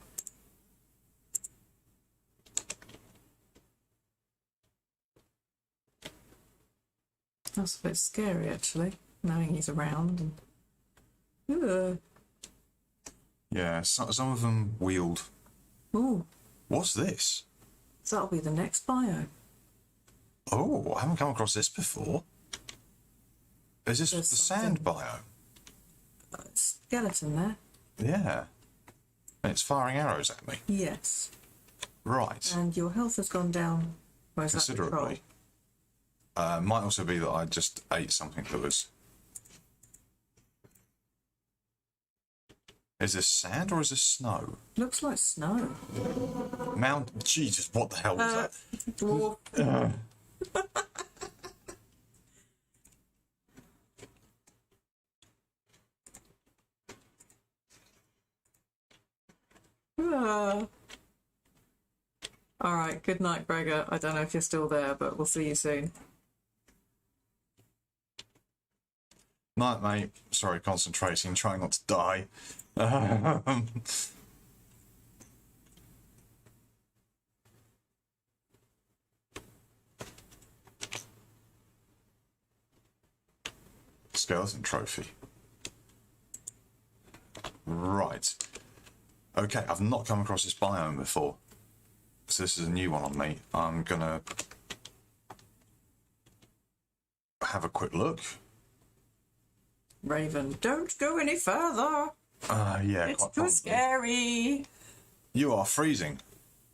Speaker 2: That's a bit scary, actually, knowing he's around. And...
Speaker 1: Yeah, some of them wield.
Speaker 2: Ooh,
Speaker 1: What's this?
Speaker 2: so that'll be the next bio.
Speaker 1: Oh, I haven't come across this before. Is this the
Speaker 2: There's
Speaker 1: sand
Speaker 2: something-
Speaker 1: biome?
Speaker 2: Skeleton there.
Speaker 1: Yeah. And it's firing arrows at me.
Speaker 2: Yes.
Speaker 1: Right.
Speaker 2: And your health has gone down. Where's that control?
Speaker 1: Considerably. Might also be that I just ate something that was... Is this sand or is this snow?
Speaker 2: Looks like snow.
Speaker 1: Mount... Jesus, what the hell was that?
Speaker 2: Dwarf. Alright, good night, Gregor. I don't know if you're still there, but we'll see you soon.
Speaker 1: Night, mate. Sorry, concentrating, trying not to die. Skeleton trophy. Right. Okay, I've not come across this biome before. So this is a new one on me. I'm gonna have a quick look.
Speaker 2: Raven, don't go any further.
Speaker 1: Yeah,
Speaker 2: It's
Speaker 1: quite
Speaker 2: too
Speaker 1: probably.
Speaker 2: scary.
Speaker 1: You are freezing,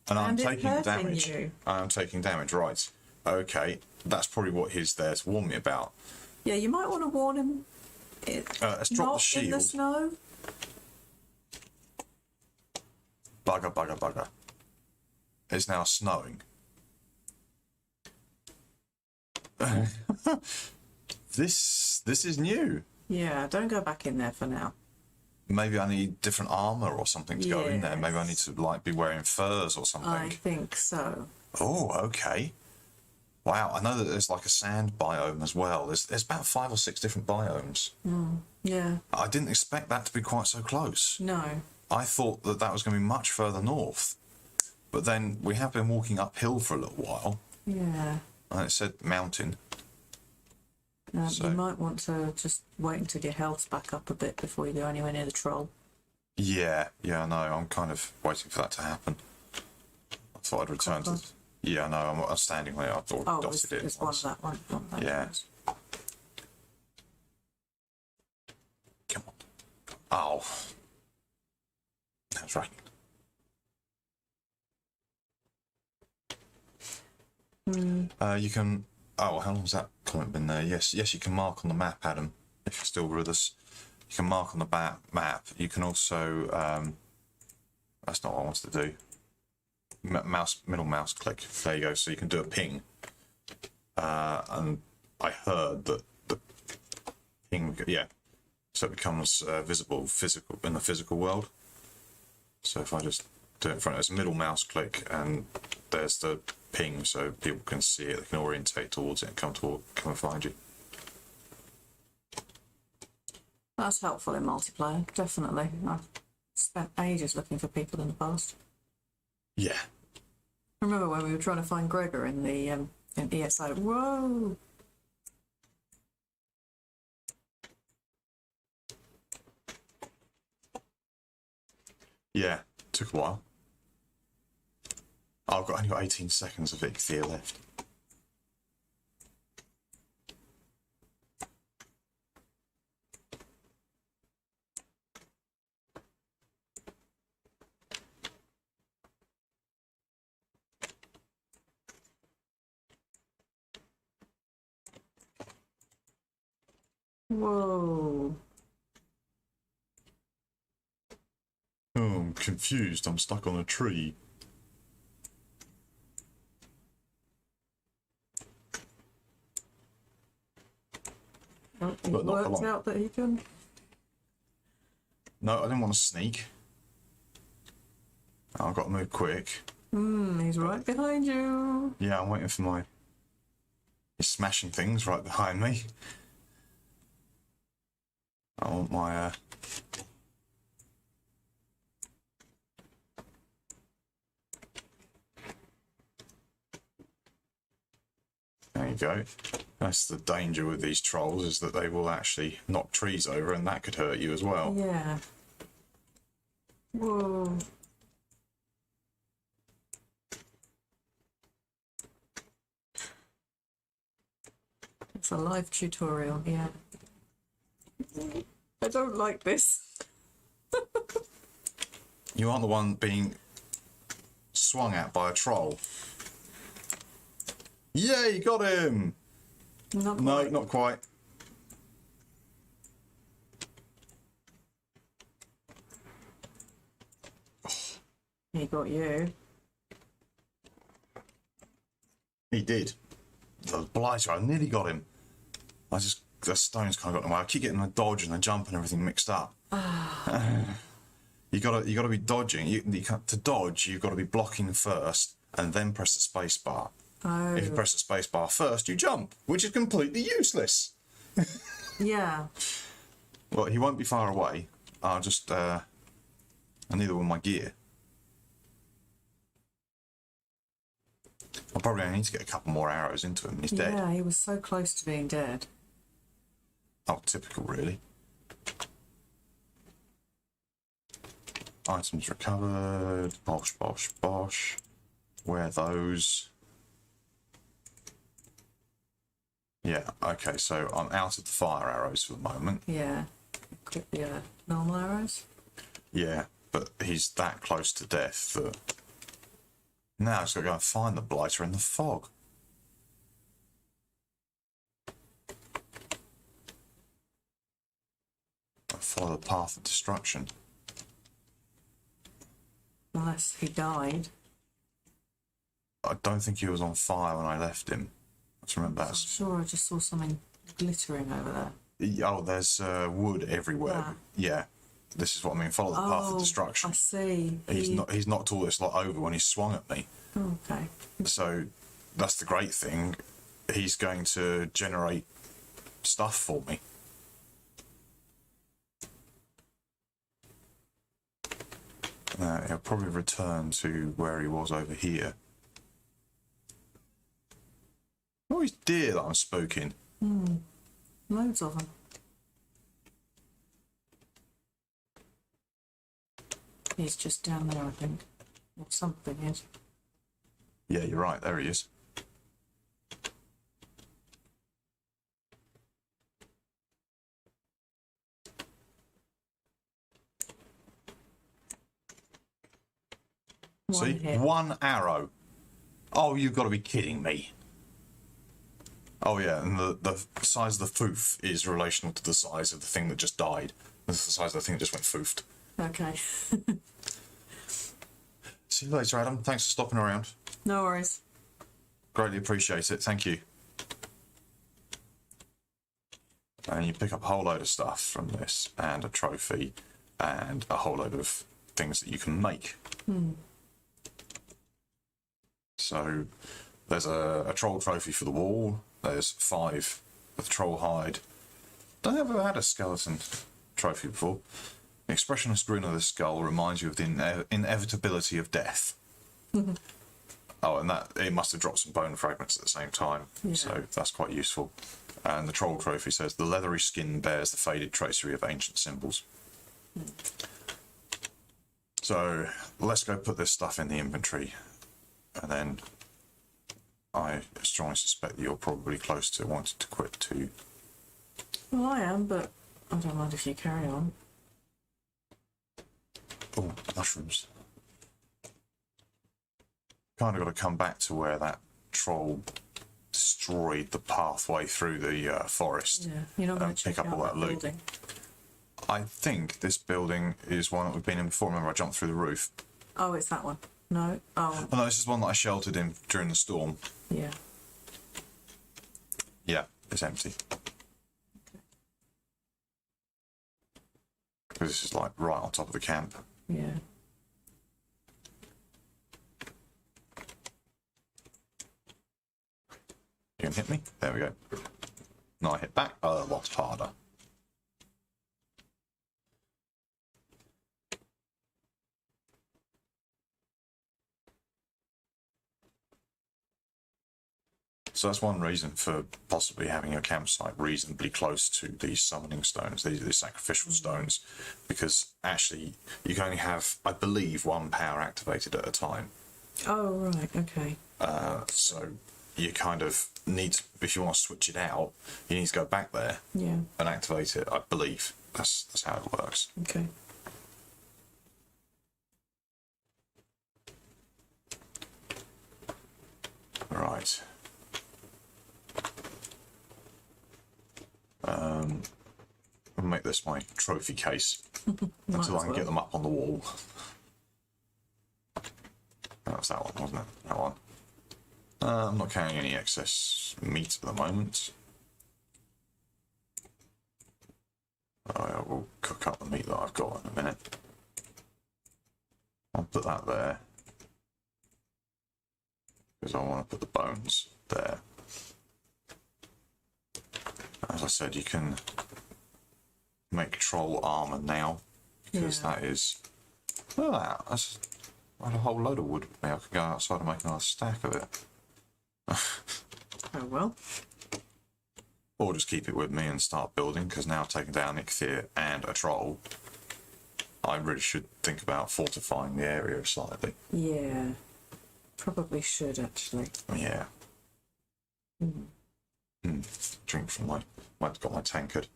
Speaker 1: and I'm
Speaker 2: it's
Speaker 1: taking
Speaker 2: hurting
Speaker 1: damage.
Speaker 2: you.
Speaker 1: I'm taking damage, right. Okay, that's probably what he's there to warn me about.
Speaker 2: Yeah, you might want to warn him.
Speaker 1: Let's drop the
Speaker 2: Not in the
Speaker 1: shield.
Speaker 2: snow.
Speaker 1: Bugger, bugger, bugger. It's now snowing. This is new.
Speaker 2: Yeah, don't go back in there for now.
Speaker 1: Maybe I need different armor or something to go in there. Maybe I need
Speaker 2: Yes.
Speaker 1: to like be wearing furs or something.
Speaker 2: I think so.
Speaker 1: Oh, okay. Wow, I know that there's like a sand biome as well. There's about 5 or 6 different biomes.
Speaker 2: Yeah.
Speaker 1: I didn't expect that to be quite so close.
Speaker 2: No.
Speaker 1: I thought that was going to be much further north. But then we have been walking uphill for a little while,
Speaker 2: Yeah.
Speaker 1: and it said mountain. So-
Speaker 2: You might want to just wait until your health's back up a bit before you go anywhere near the troll.
Speaker 1: Yeah, I know. I'm kind of waiting for that to happen. I thought I'd return to...
Speaker 2: Copper.
Speaker 1: Yeah, I know. I'm standing there. I thought
Speaker 2: Oh,
Speaker 1: dotted it
Speaker 2: it's one of
Speaker 1: once.
Speaker 2: that one. One of those
Speaker 1: Yeah.
Speaker 2: ones.
Speaker 1: Come on. Oh. That's right. You can... Oh, how long's that comment been there? Yes, you can mark on the map, Adam, if you're still with us. You can mark on the map. You can also... that's not what I wanted to do. Middle mouse click. There you go. So you can do a ping. And I heard that the ping... Yeah. So it becomes visible physical in the physical world. So if I just do it in front, there's a middle mouse click, and there's the ping, so people can see it. They can orientate towards it and come and find you.
Speaker 2: That's helpful in multiplayer, definitely. I've spent ages looking for people in the past.
Speaker 1: Yeah.
Speaker 2: I remember when we were trying to find Gregor in the in ESO. Whoa!
Speaker 1: Yeah. Took a while. I've only got 18 seconds of Eikthyr left.
Speaker 2: Whoa!
Speaker 1: Oh, I'm confused. I'm stuck on a tree.
Speaker 2: Well, it
Speaker 1: But not for
Speaker 2: worked
Speaker 1: long.
Speaker 2: out that he can.
Speaker 1: No, I didn't want to sneak. I've got to move quick.
Speaker 2: He's right behind you.
Speaker 1: Yeah, I'm waiting for my... He's smashing things right behind me. I want my... There you go. That's the danger with these trolls, is that they will actually knock trees over, and that could hurt you as well.
Speaker 2: Yeah. Whoa. It's a live tutorial, yeah. I don't like this.
Speaker 1: You aren't the one being swung at by a troll. Yeah, you got him!
Speaker 2: Not
Speaker 1: No,
Speaker 2: quite.
Speaker 1: not quite.
Speaker 2: He got you.
Speaker 1: He did. The blighter, I nearly got him. The stones kind of got in the way. I keep getting the dodge and the jump and everything mixed up. You gotta be dodging. To dodge, you've got to be blocking first and then press the space bar.
Speaker 2: Oh.
Speaker 1: If you press the space bar first, you jump, which is completely useless.
Speaker 2: Yeah.
Speaker 1: Well, he won't be far away. I'll just I neither will my gear. I'll probably only need to get a couple more arrows into him. He's dead.
Speaker 2: Yeah, he was so close to being dead.
Speaker 1: Oh, typical, really. Items recovered. Bosh, bosh, bosh. Wear those. Yeah, okay, so I'm out of the fire arrows for the moment.
Speaker 2: Yeah. Equip the normal arrows.
Speaker 1: Yeah, but he's that close to death that... Now I've just got to go and find the blighter in the fog. Follow the path of destruction.
Speaker 2: Unless he died.
Speaker 1: I don't think he was on fire when I left him. Let's remember
Speaker 2: I'm
Speaker 1: that.
Speaker 2: sure I just saw something glittering over there.
Speaker 1: Oh, there's wood everywhere.
Speaker 2: That.
Speaker 1: Yeah, this is what I mean. Follow the path of destruction.
Speaker 2: I see.
Speaker 1: He's knocked all this lot over when he swung at me.
Speaker 2: Okay.
Speaker 1: So that's the great thing. He's going to generate stuff for me. He'll probably return to where he was over here. Oh, he's deer that I'm spooking.
Speaker 2: Loads of them. He's just down there, I think. Or something is.
Speaker 1: Yeah, you're right. There he is. See?
Speaker 2: hit.
Speaker 1: One arrow. Oh, you've got to be kidding me. Oh, yeah, and the size of the foof is relational to the size of the thing that just died. That's the size of the thing that just went foofed.
Speaker 2: Okay.
Speaker 1: See you later, Adam. Thanks for stopping around.
Speaker 2: No worries.
Speaker 1: Greatly appreciate it. Thank you. And you pick up a whole load of stuff from this, and a trophy, and a whole load of things that you can make. So there's a troll trophy for the wall. There's 5 with troll hide. Don't think I've ever had a skeleton trophy before. The expressionless grin of the skull reminds you of the inevitability of death. Oh, and that it must have dropped some bone fragments at the same time, so that's quite useful. And the troll trophy says the leathery skin bears the faded tracery of ancient symbols. So let's go put this stuff in the inventory, and then I strongly suspect that you're probably close to wanting to quit too.
Speaker 2: Well, I am, but I don't mind if you carry on.
Speaker 1: Oh, mushrooms. Kind of got to come back to where that troll destroyed the pathway through the forest.
Speaker 2: Yeah, you're not going to
Speaker 1: pick
Speaker 2: check
Speaker 1: up
Speaker 2: out
Speaker 1: all that loot.
Speaker 2: building.
Speaker 1: I think this building is one that we've been in before. Remember, I jumped through the roof.
Speaker 2: Oh, it's that one. No. Oh,
Speaker 1: Oh no, this is one that I sheltered in during the storm.
Speaker 2: yeah.
Speaker 1: Yeah, it's empty. Because this is like right on top of the camp.
Speaker 2: Yeah.
Speaker 1: You can hit me. There we go. No, I hit back. A lot harder. So that's one reason for possibly having your campsite reasonably close to these summoning stones, these sacrificial stones, because actually you can only have, I believe, 1 power activated at a time.
Speaker 2: Oh, right. Okay.
Speaker 1: So you kind of need to, if you want to switch it out, you need to go back there
Speaker 2: Yeah.
Speaker 1: and activate it, I believe. That's how it works.
Speaker 2: Okay.
Speaker 1: Right. I'll make this my trophy case until I can get them up on the wall. That was that one, wasn't it? That one. I'm not carrying any excess meat at the moment. I will cook up the meat that I've got in a minute. I'll put that there, because I want to put the bones there. As I said, you can make troll armor now, because that is... Look at that, that's I had a whole load of wood with me. I could go outside and make another stack of it.
Speaker 2: Oh well.
Speaker 1: Or just keep it with me and start building, because now I've taken down Eikthyr and a troll, I really should think about fortifying the area slightly.
Speaker 2: Yeah. Probably should, actually.
Speaker 1: Yeah. Drink from I've got my tankard.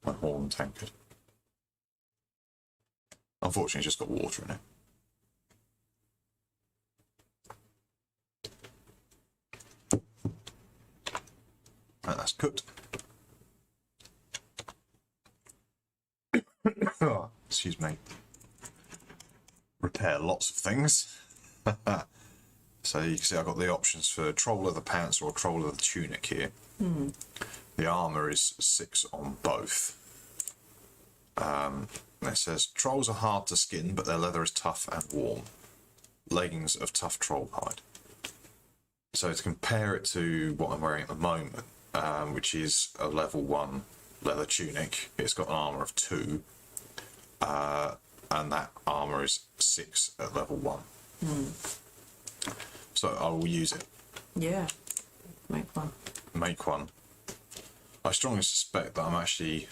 Speaker 1: My horn tankard. Unfortunately, it's just got water in it. And that's cooked. Excuse me. Repair lots of things. So you can see I've got the options for troll leather pants or troll leather tunic here. The armour is 6 on both. It says trolls are hard to skin, but their leather is tough and warm. Leggings of tough troll hide. So to compare it to what I'm wearing at the moment, which is a level 1 leather tunic, it's got an armour of 2, and that armour is 6 at level 1. So I will use it.
Speaker 2: Yeah. Make one.
Speaker 1: Make one. I strongly suspect that I'm actually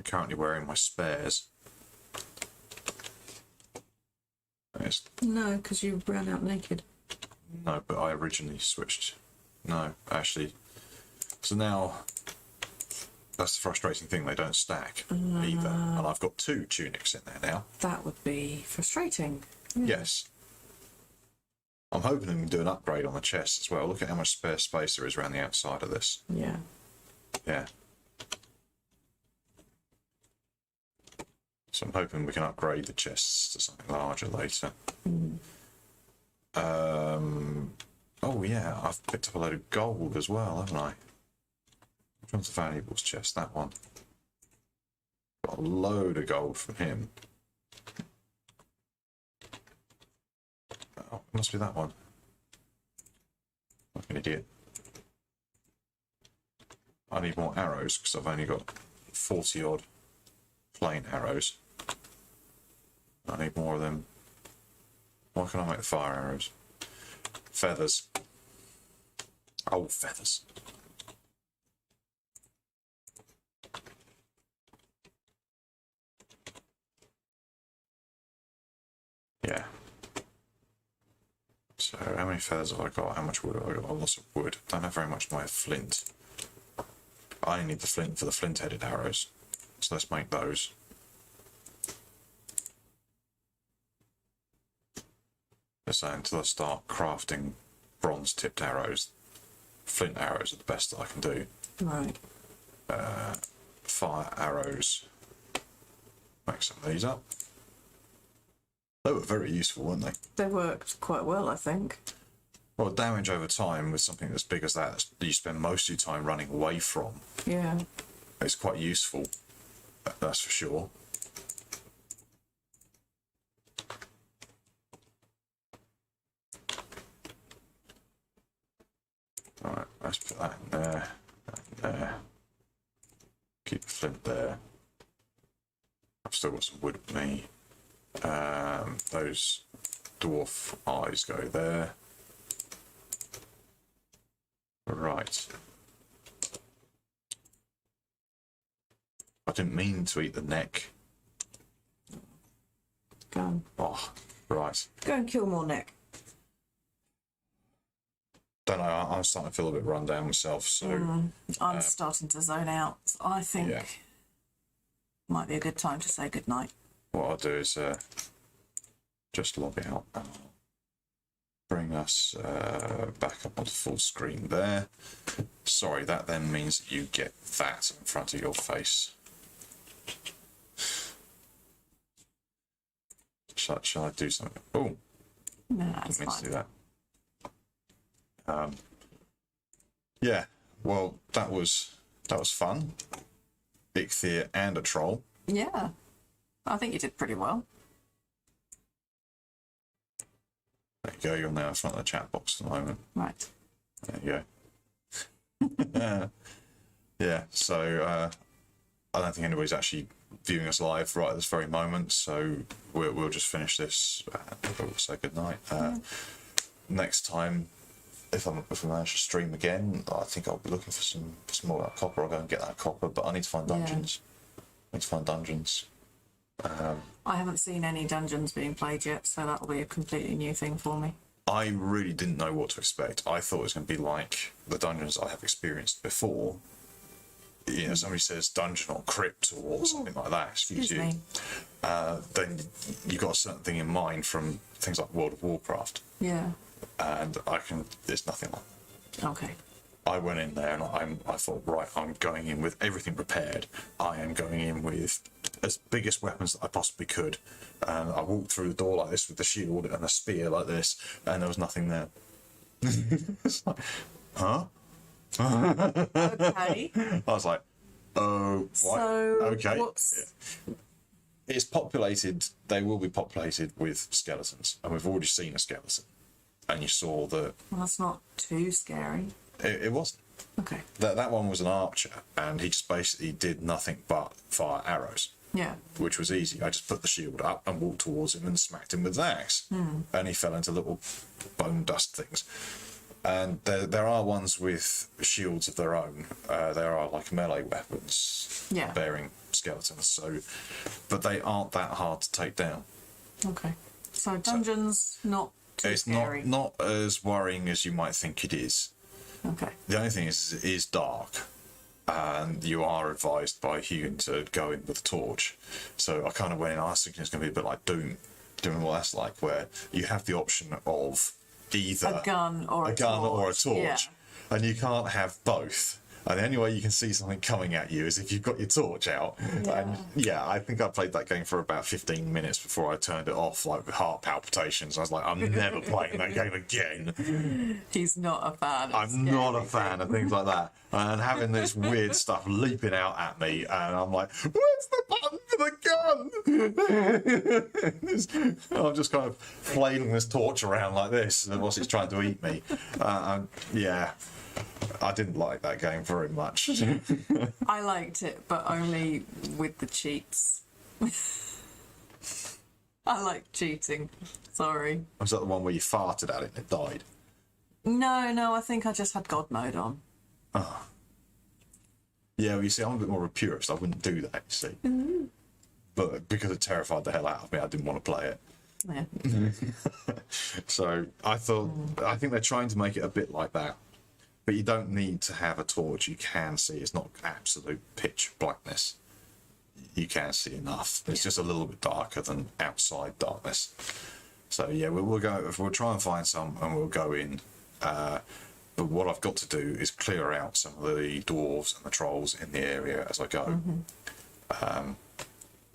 Speaker 1: currently wearing my spares.
Speaker 2: No, because you ran out naked.
Speaker 1: No, but I originally switched. No, actually. So now, that's the frustrating thing, they don't stack either. And I've got 2 tunics in there now.
Speaker 2: That would be frustrating.
Speaker 1: Yes. I'm hoping we can do an upgrade on the chest as well. Look at how much spare space there is around the outside of this.
Speaker 2: Yeah.
Speaker 1: Yeah. So I'm hoping we can upgrade the chests to something larger later. Oh yeah, I've picked up a load of gold as well, haven't I? Which one's the valuables chest? That one. Got a load of gold from him. Oh, it must be that one. Like an idiot. I need more arrows because I've only got 40 odd plain arrows. I need more of them. Why can't I make the fire arrows? Feathers. Oh, feathers. Yeah. So, how many feathers have I got? How much wood have I got? Lots of wood. Don't have very much in the way of flint. I only need the flint for the flint-headed arrows. So let's make those. So until I start crafting bronze-tipped arrows, flint arrows are the best that I can do.
Speaker 2: Right.
Speaker 1: Fire arrows. Make some of these up. They were very useful, weren't they?
Speaker 2: They worked quite well, I think.
Speaker 1: Well, damage over time with something as big as that you spend most of your time running away from.
Speaker 2: Yeah.
Speaker 1: It's quite useful, that's for sure. Alright, let's put that in there, that in there. Keep the flint there. I've still got some wood with me. Those dwarf eyes go there. Right. I didn't mean to eat the neck.
Speaker 2: Go on.
Speaker 1: Oh, right.
Speaker 2: Go and kill more neck.
Speaker 1: Don't know, I'm starting to feel a bit run down myself, so...
Speaker 2: I'm starting to zone out. I think might be a good time to say goodnight.
Speaker 1: What I'll do is just log out. bring us back up onto full screen there. Sorry, that then means that you get that in front of your face. Shall I do something? Oh,
Speaker 2: No, that's
Speaker 1: didn't mean to do
Speaker 2: fine.
Speaker 1: that. Yeah, well, that was fun. Eikthyr and a troll.
Speaker 2: Yeah, I think you did pretty well.
Speaker 1: There you go. You're now in front of the chat box at the moment.
Speaker 2: Right.
Speaker 1: There you go. Yeah. So I don't think anybody's actually viewing us live right at this very moment. So we'll just finish this. We'll say good night. Next time, if I manage to stream again, I think I'll be looking for some more copper. I'll go and get that copper, but I need to find dungeons. I need to find dungeons.
Speaker 2: I haven't seen any dungeons being played yet, so that'll be a completely new thing for me.
Speaker 1: I really didn't know what to expect. I thought it was going to be like the dungeons I have experienced before. You know, somebody says dungeon or crypt or something like that. Excuse you.
Speaker 2: Me.
Speaker 1: Then you got a certain thing in mind from things like World of Warcraft,
Speaker 2: Yeah.
Speaker 1: and there's nothing like that.
Speaker 2: Okay.
Speaker 1: I went in there and I thought, right, I'm going in with everything prepared. I am going in with as biggest weapons that I possibly could. And I walked through the door like this with the shield and a spear like this, and there was nothing there. It's like, huh?
Speaker 2: Okay.
Speaker 1: I was like, oh, what?
Speaker 2: So
Speaker 1: Okay.
Speaker 2: what's...
Speaker 1: It's populated, they will be populated with skeletons, and we've already seen a skeleton. And you saw that
Speaker 2: Well, that's not too scary.
Speaker 1: it wasn't.
Speaker 2: Okay.
Speaker 1: That one was an archer, and he just basically did nothing but fire arrows,
Speaker 2: Yeah.
Speaker 1: which was easy. I just put the shield up and walked towards him and smacked him with an axe, and he fell into little bone dust things. And there are ones with shields of their own. There are like melee weapons
Speaker 2: Yeah.
Speaker 1: bearing skeletons, but they aren't that hard to take down.
Speaker 2: Okay. So dungeons, not too
Speaker 1: It's
Speaker 2: scary.
Speaker 1: not as worrying as you might think it is.
Speaker 2: Okay.
Speaker 1: The only thing is it is dark, and you are advised by Hugon to go in with a torch. So I kind of went in, I was thinking it's going to be a bit like Doom, what that's like, where you have the option of either
Speaker 2: A gun or a torch. Yeah.
Speaker 1: and you can't have both. And the only way you can see something coming at you is if you've got your torch out.
Speaker 2: Yeah.
Speaker 1: And yeah, I think I played that game for about 15 minutes before I turned it off, like with heart palpitations. I was like, I'm never playing that game again.
Speaker 2: He's not a fan. Of
Speaker 1: I'm not a
Speaker 2: scary
Speaker 1: fan of things like that. And having this weird stuff leaping out at me, and I'm like, where's the button for the gun? I'm just kind of flailing this torch around like this whilst it's trying to eat me. Yeah, I didn't like that game very much.
Speaker 2: I liked it, but only with the cheats. I like cheating. Sorry.
Speaker 1: Was that the one where you farted at it and it died?
Speaker 2: No, I think I just had God mode on.
Speaker 1: Yeah, well, you see, I'm a bit more of a purist. I wouldn't do that, you see. But because it terrified the hell out of me, I didn't want to play it.
Speaker 2: Yeah.
Speaker 1: So I think they're trying to make it a bit like that. But you don't need to have a torch. You can see. It's not absolute pitch blackness. You can see enough. It's just a little bit darker than outside darkness. So yeah, we'll try and find some, and we'll go in. But what I've got to do is clear out some of the dwarves and the trolls in the area as I go.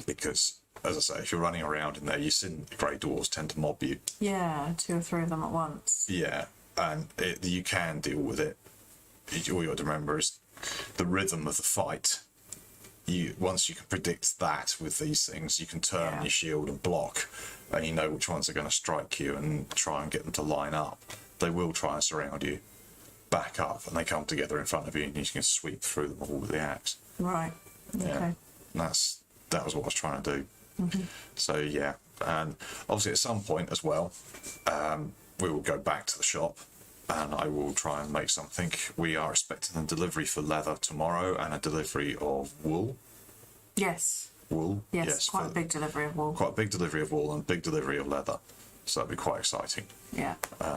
Speaker 1: Because, as I say, if you're running around in there, you see the grey dwarves tend to mob you.
Speaker 2: Yeah, 2 or 3 of them at once.
Speaker 1: Yeah, and you can deal with it. All you got to remember is the rhythm of the fight. Once you can predict that with these things, you can turn your shield and block, and you know which ones are going to strike you and try and get them to line up. They will try and surround you, back up, and they come together in front of you, and you can sweep through them all with the axe.
Speaker 2: Right. Okay.
Speaker 1: Yeah. And that was what I was trying to do. So yeah, and obviously at some point as well, we will go back to the shop, and I will try and make something. We are expecting a delivery for leather tomorrow and a delivery of wool.
Speaker 2: Yes.
Speaker 1: Wool.
Speaker 2: Yes, quite a big delivery of wool.
Speaker 1: Quite a big delivery of wool and a big delivery of leather. So that'd be quite exciting.
Speaker 2: Yeah.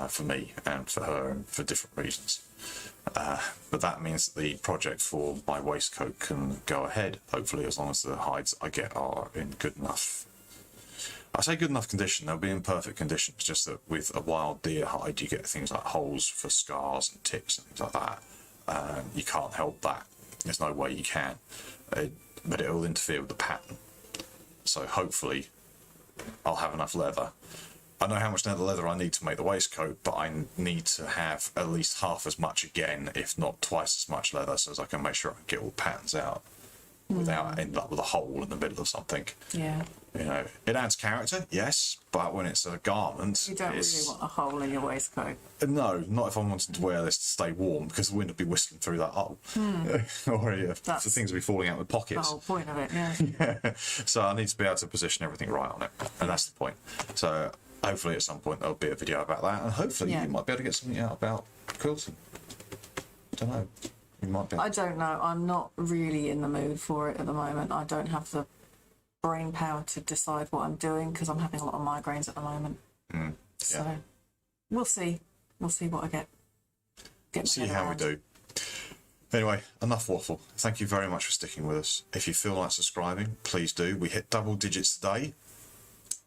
Speaker 1: For me and for her and for different reasons. But that means that the project for my waistcoat can go ahead, hopefully, as long as the hides I get are in good enough. I say good enough condition, they'll be in perfect condition. It's just that with a wild deer hide, you get things like holes for scars and ticks and things like that. You can't help that. There's no way you can. But it will interfere with the pattern. So hopefully I'll have enough leather. I know how much leather I need to make the waistcoat, but I need to have at least half as much again, if not twice as much leather, so as I can make sure I can get all the patterns out without ending up with a hole in the middle of something.
Speaker 2: Yeah.
Speaker 1: You know, it adds character, yes, but when it's a garment,
Speaker 2: You don't really want a hole in your waistcoat.
Speaker 1: no, not if I'm wanting to wear this to stay warm, because the wind would be whistling through that hole, or the things would be falling out with
Speaker 2: The
Speaker 1: pockets.
Speaker 2: whole point of it, yeah.
Speaker 1: Yeah. So I need to be able to position everything right on it, and that's the point. So hopefully at some point there'll be a video about that, and hopefully you might be able to get something out about quilting. I don't know. You might be.
Speaker 2: I don't know. I'm not really in the mood for it at the moment. I don't have the brain power to decide what I'm doing because I'm having a lot of migraines at the moment. So we'll see. We'll see what I get
Speaker 1: See how we do. Anyway, enough waffle. Thank you very much for sticking with us. If you feel like subscribing, please do. We hit double digits today.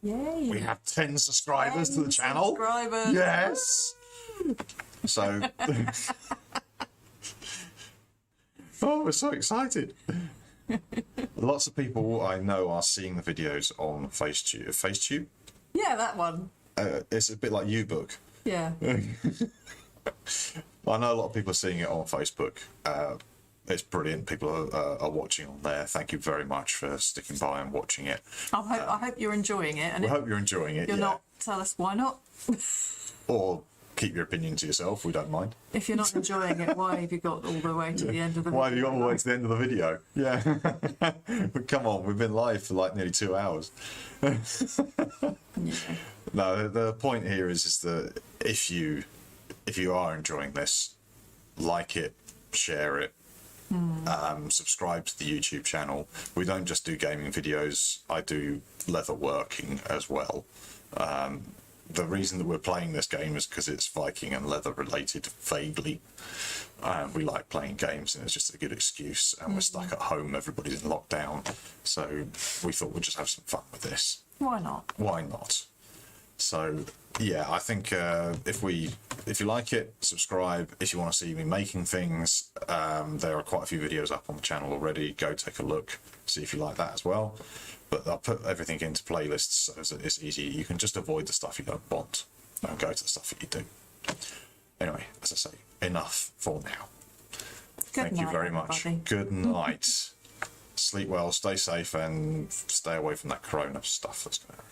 Speaker 2: Yay!
Speaker 1: We have 10 subscribers to the channel.
Speaker 2: Subscribers.
Speaker 1: Yes. So, oh, we're so excited. Lots of people I know are seeing the videos on FaceTube. FaceTube?
Speaker 2: Yeah, that one.
Speaker 1: It's a bit like YouBook.
Speaker 2: Yeah.
Speaker 1: I know a lot of people are seeing it on Facebook. It's brilliant. People are watching on there. Thank you very much for sticking by and watching it.
Speaker 2: I hope you're enjoying it. And
Speaker 1: We hope you're enjoying it.
Speaker 2: you're not, tell us why not.
Speaker 1: Or keep your opinion to yourself. We don't mind.
Speaker 2: If you're not enjoying it, why have you got all the way to the end of the video?
Speaker 1: Why have you got all the way to the end of the video? Yeah. Come on, we've been live for like nearly 2 hours.
Speaker 2: Yeah.
Speaker 1: No, the point here is that if you are enjoying this, like it, share it, subscribe to the YouTube channel. We don't just do gaming videos. I do leather working as well. The reason that we're playing this game is because it's Viking and leather related vaguely. We like playing games and it's just a good excuse, and we're stuck at home, everybody's in lockdown, so we thought we'd just have some fun with this.
Speaker 2: Why not?
Speaker 1: Why not? So yeah, I think if you like it, subscribe. If you want to see me making things, there are quite a few videos up on the channel already. Go take a look, see if you like that as well. But I'll put everything into playlists so that it's easy. You can just avoid the stuff you don't want and go to the stuff that you do. Anyway, as I say, enough for now. Thank you very much. Good night. Sleep well, stay safe, and stay away from that corona stuff that's going on.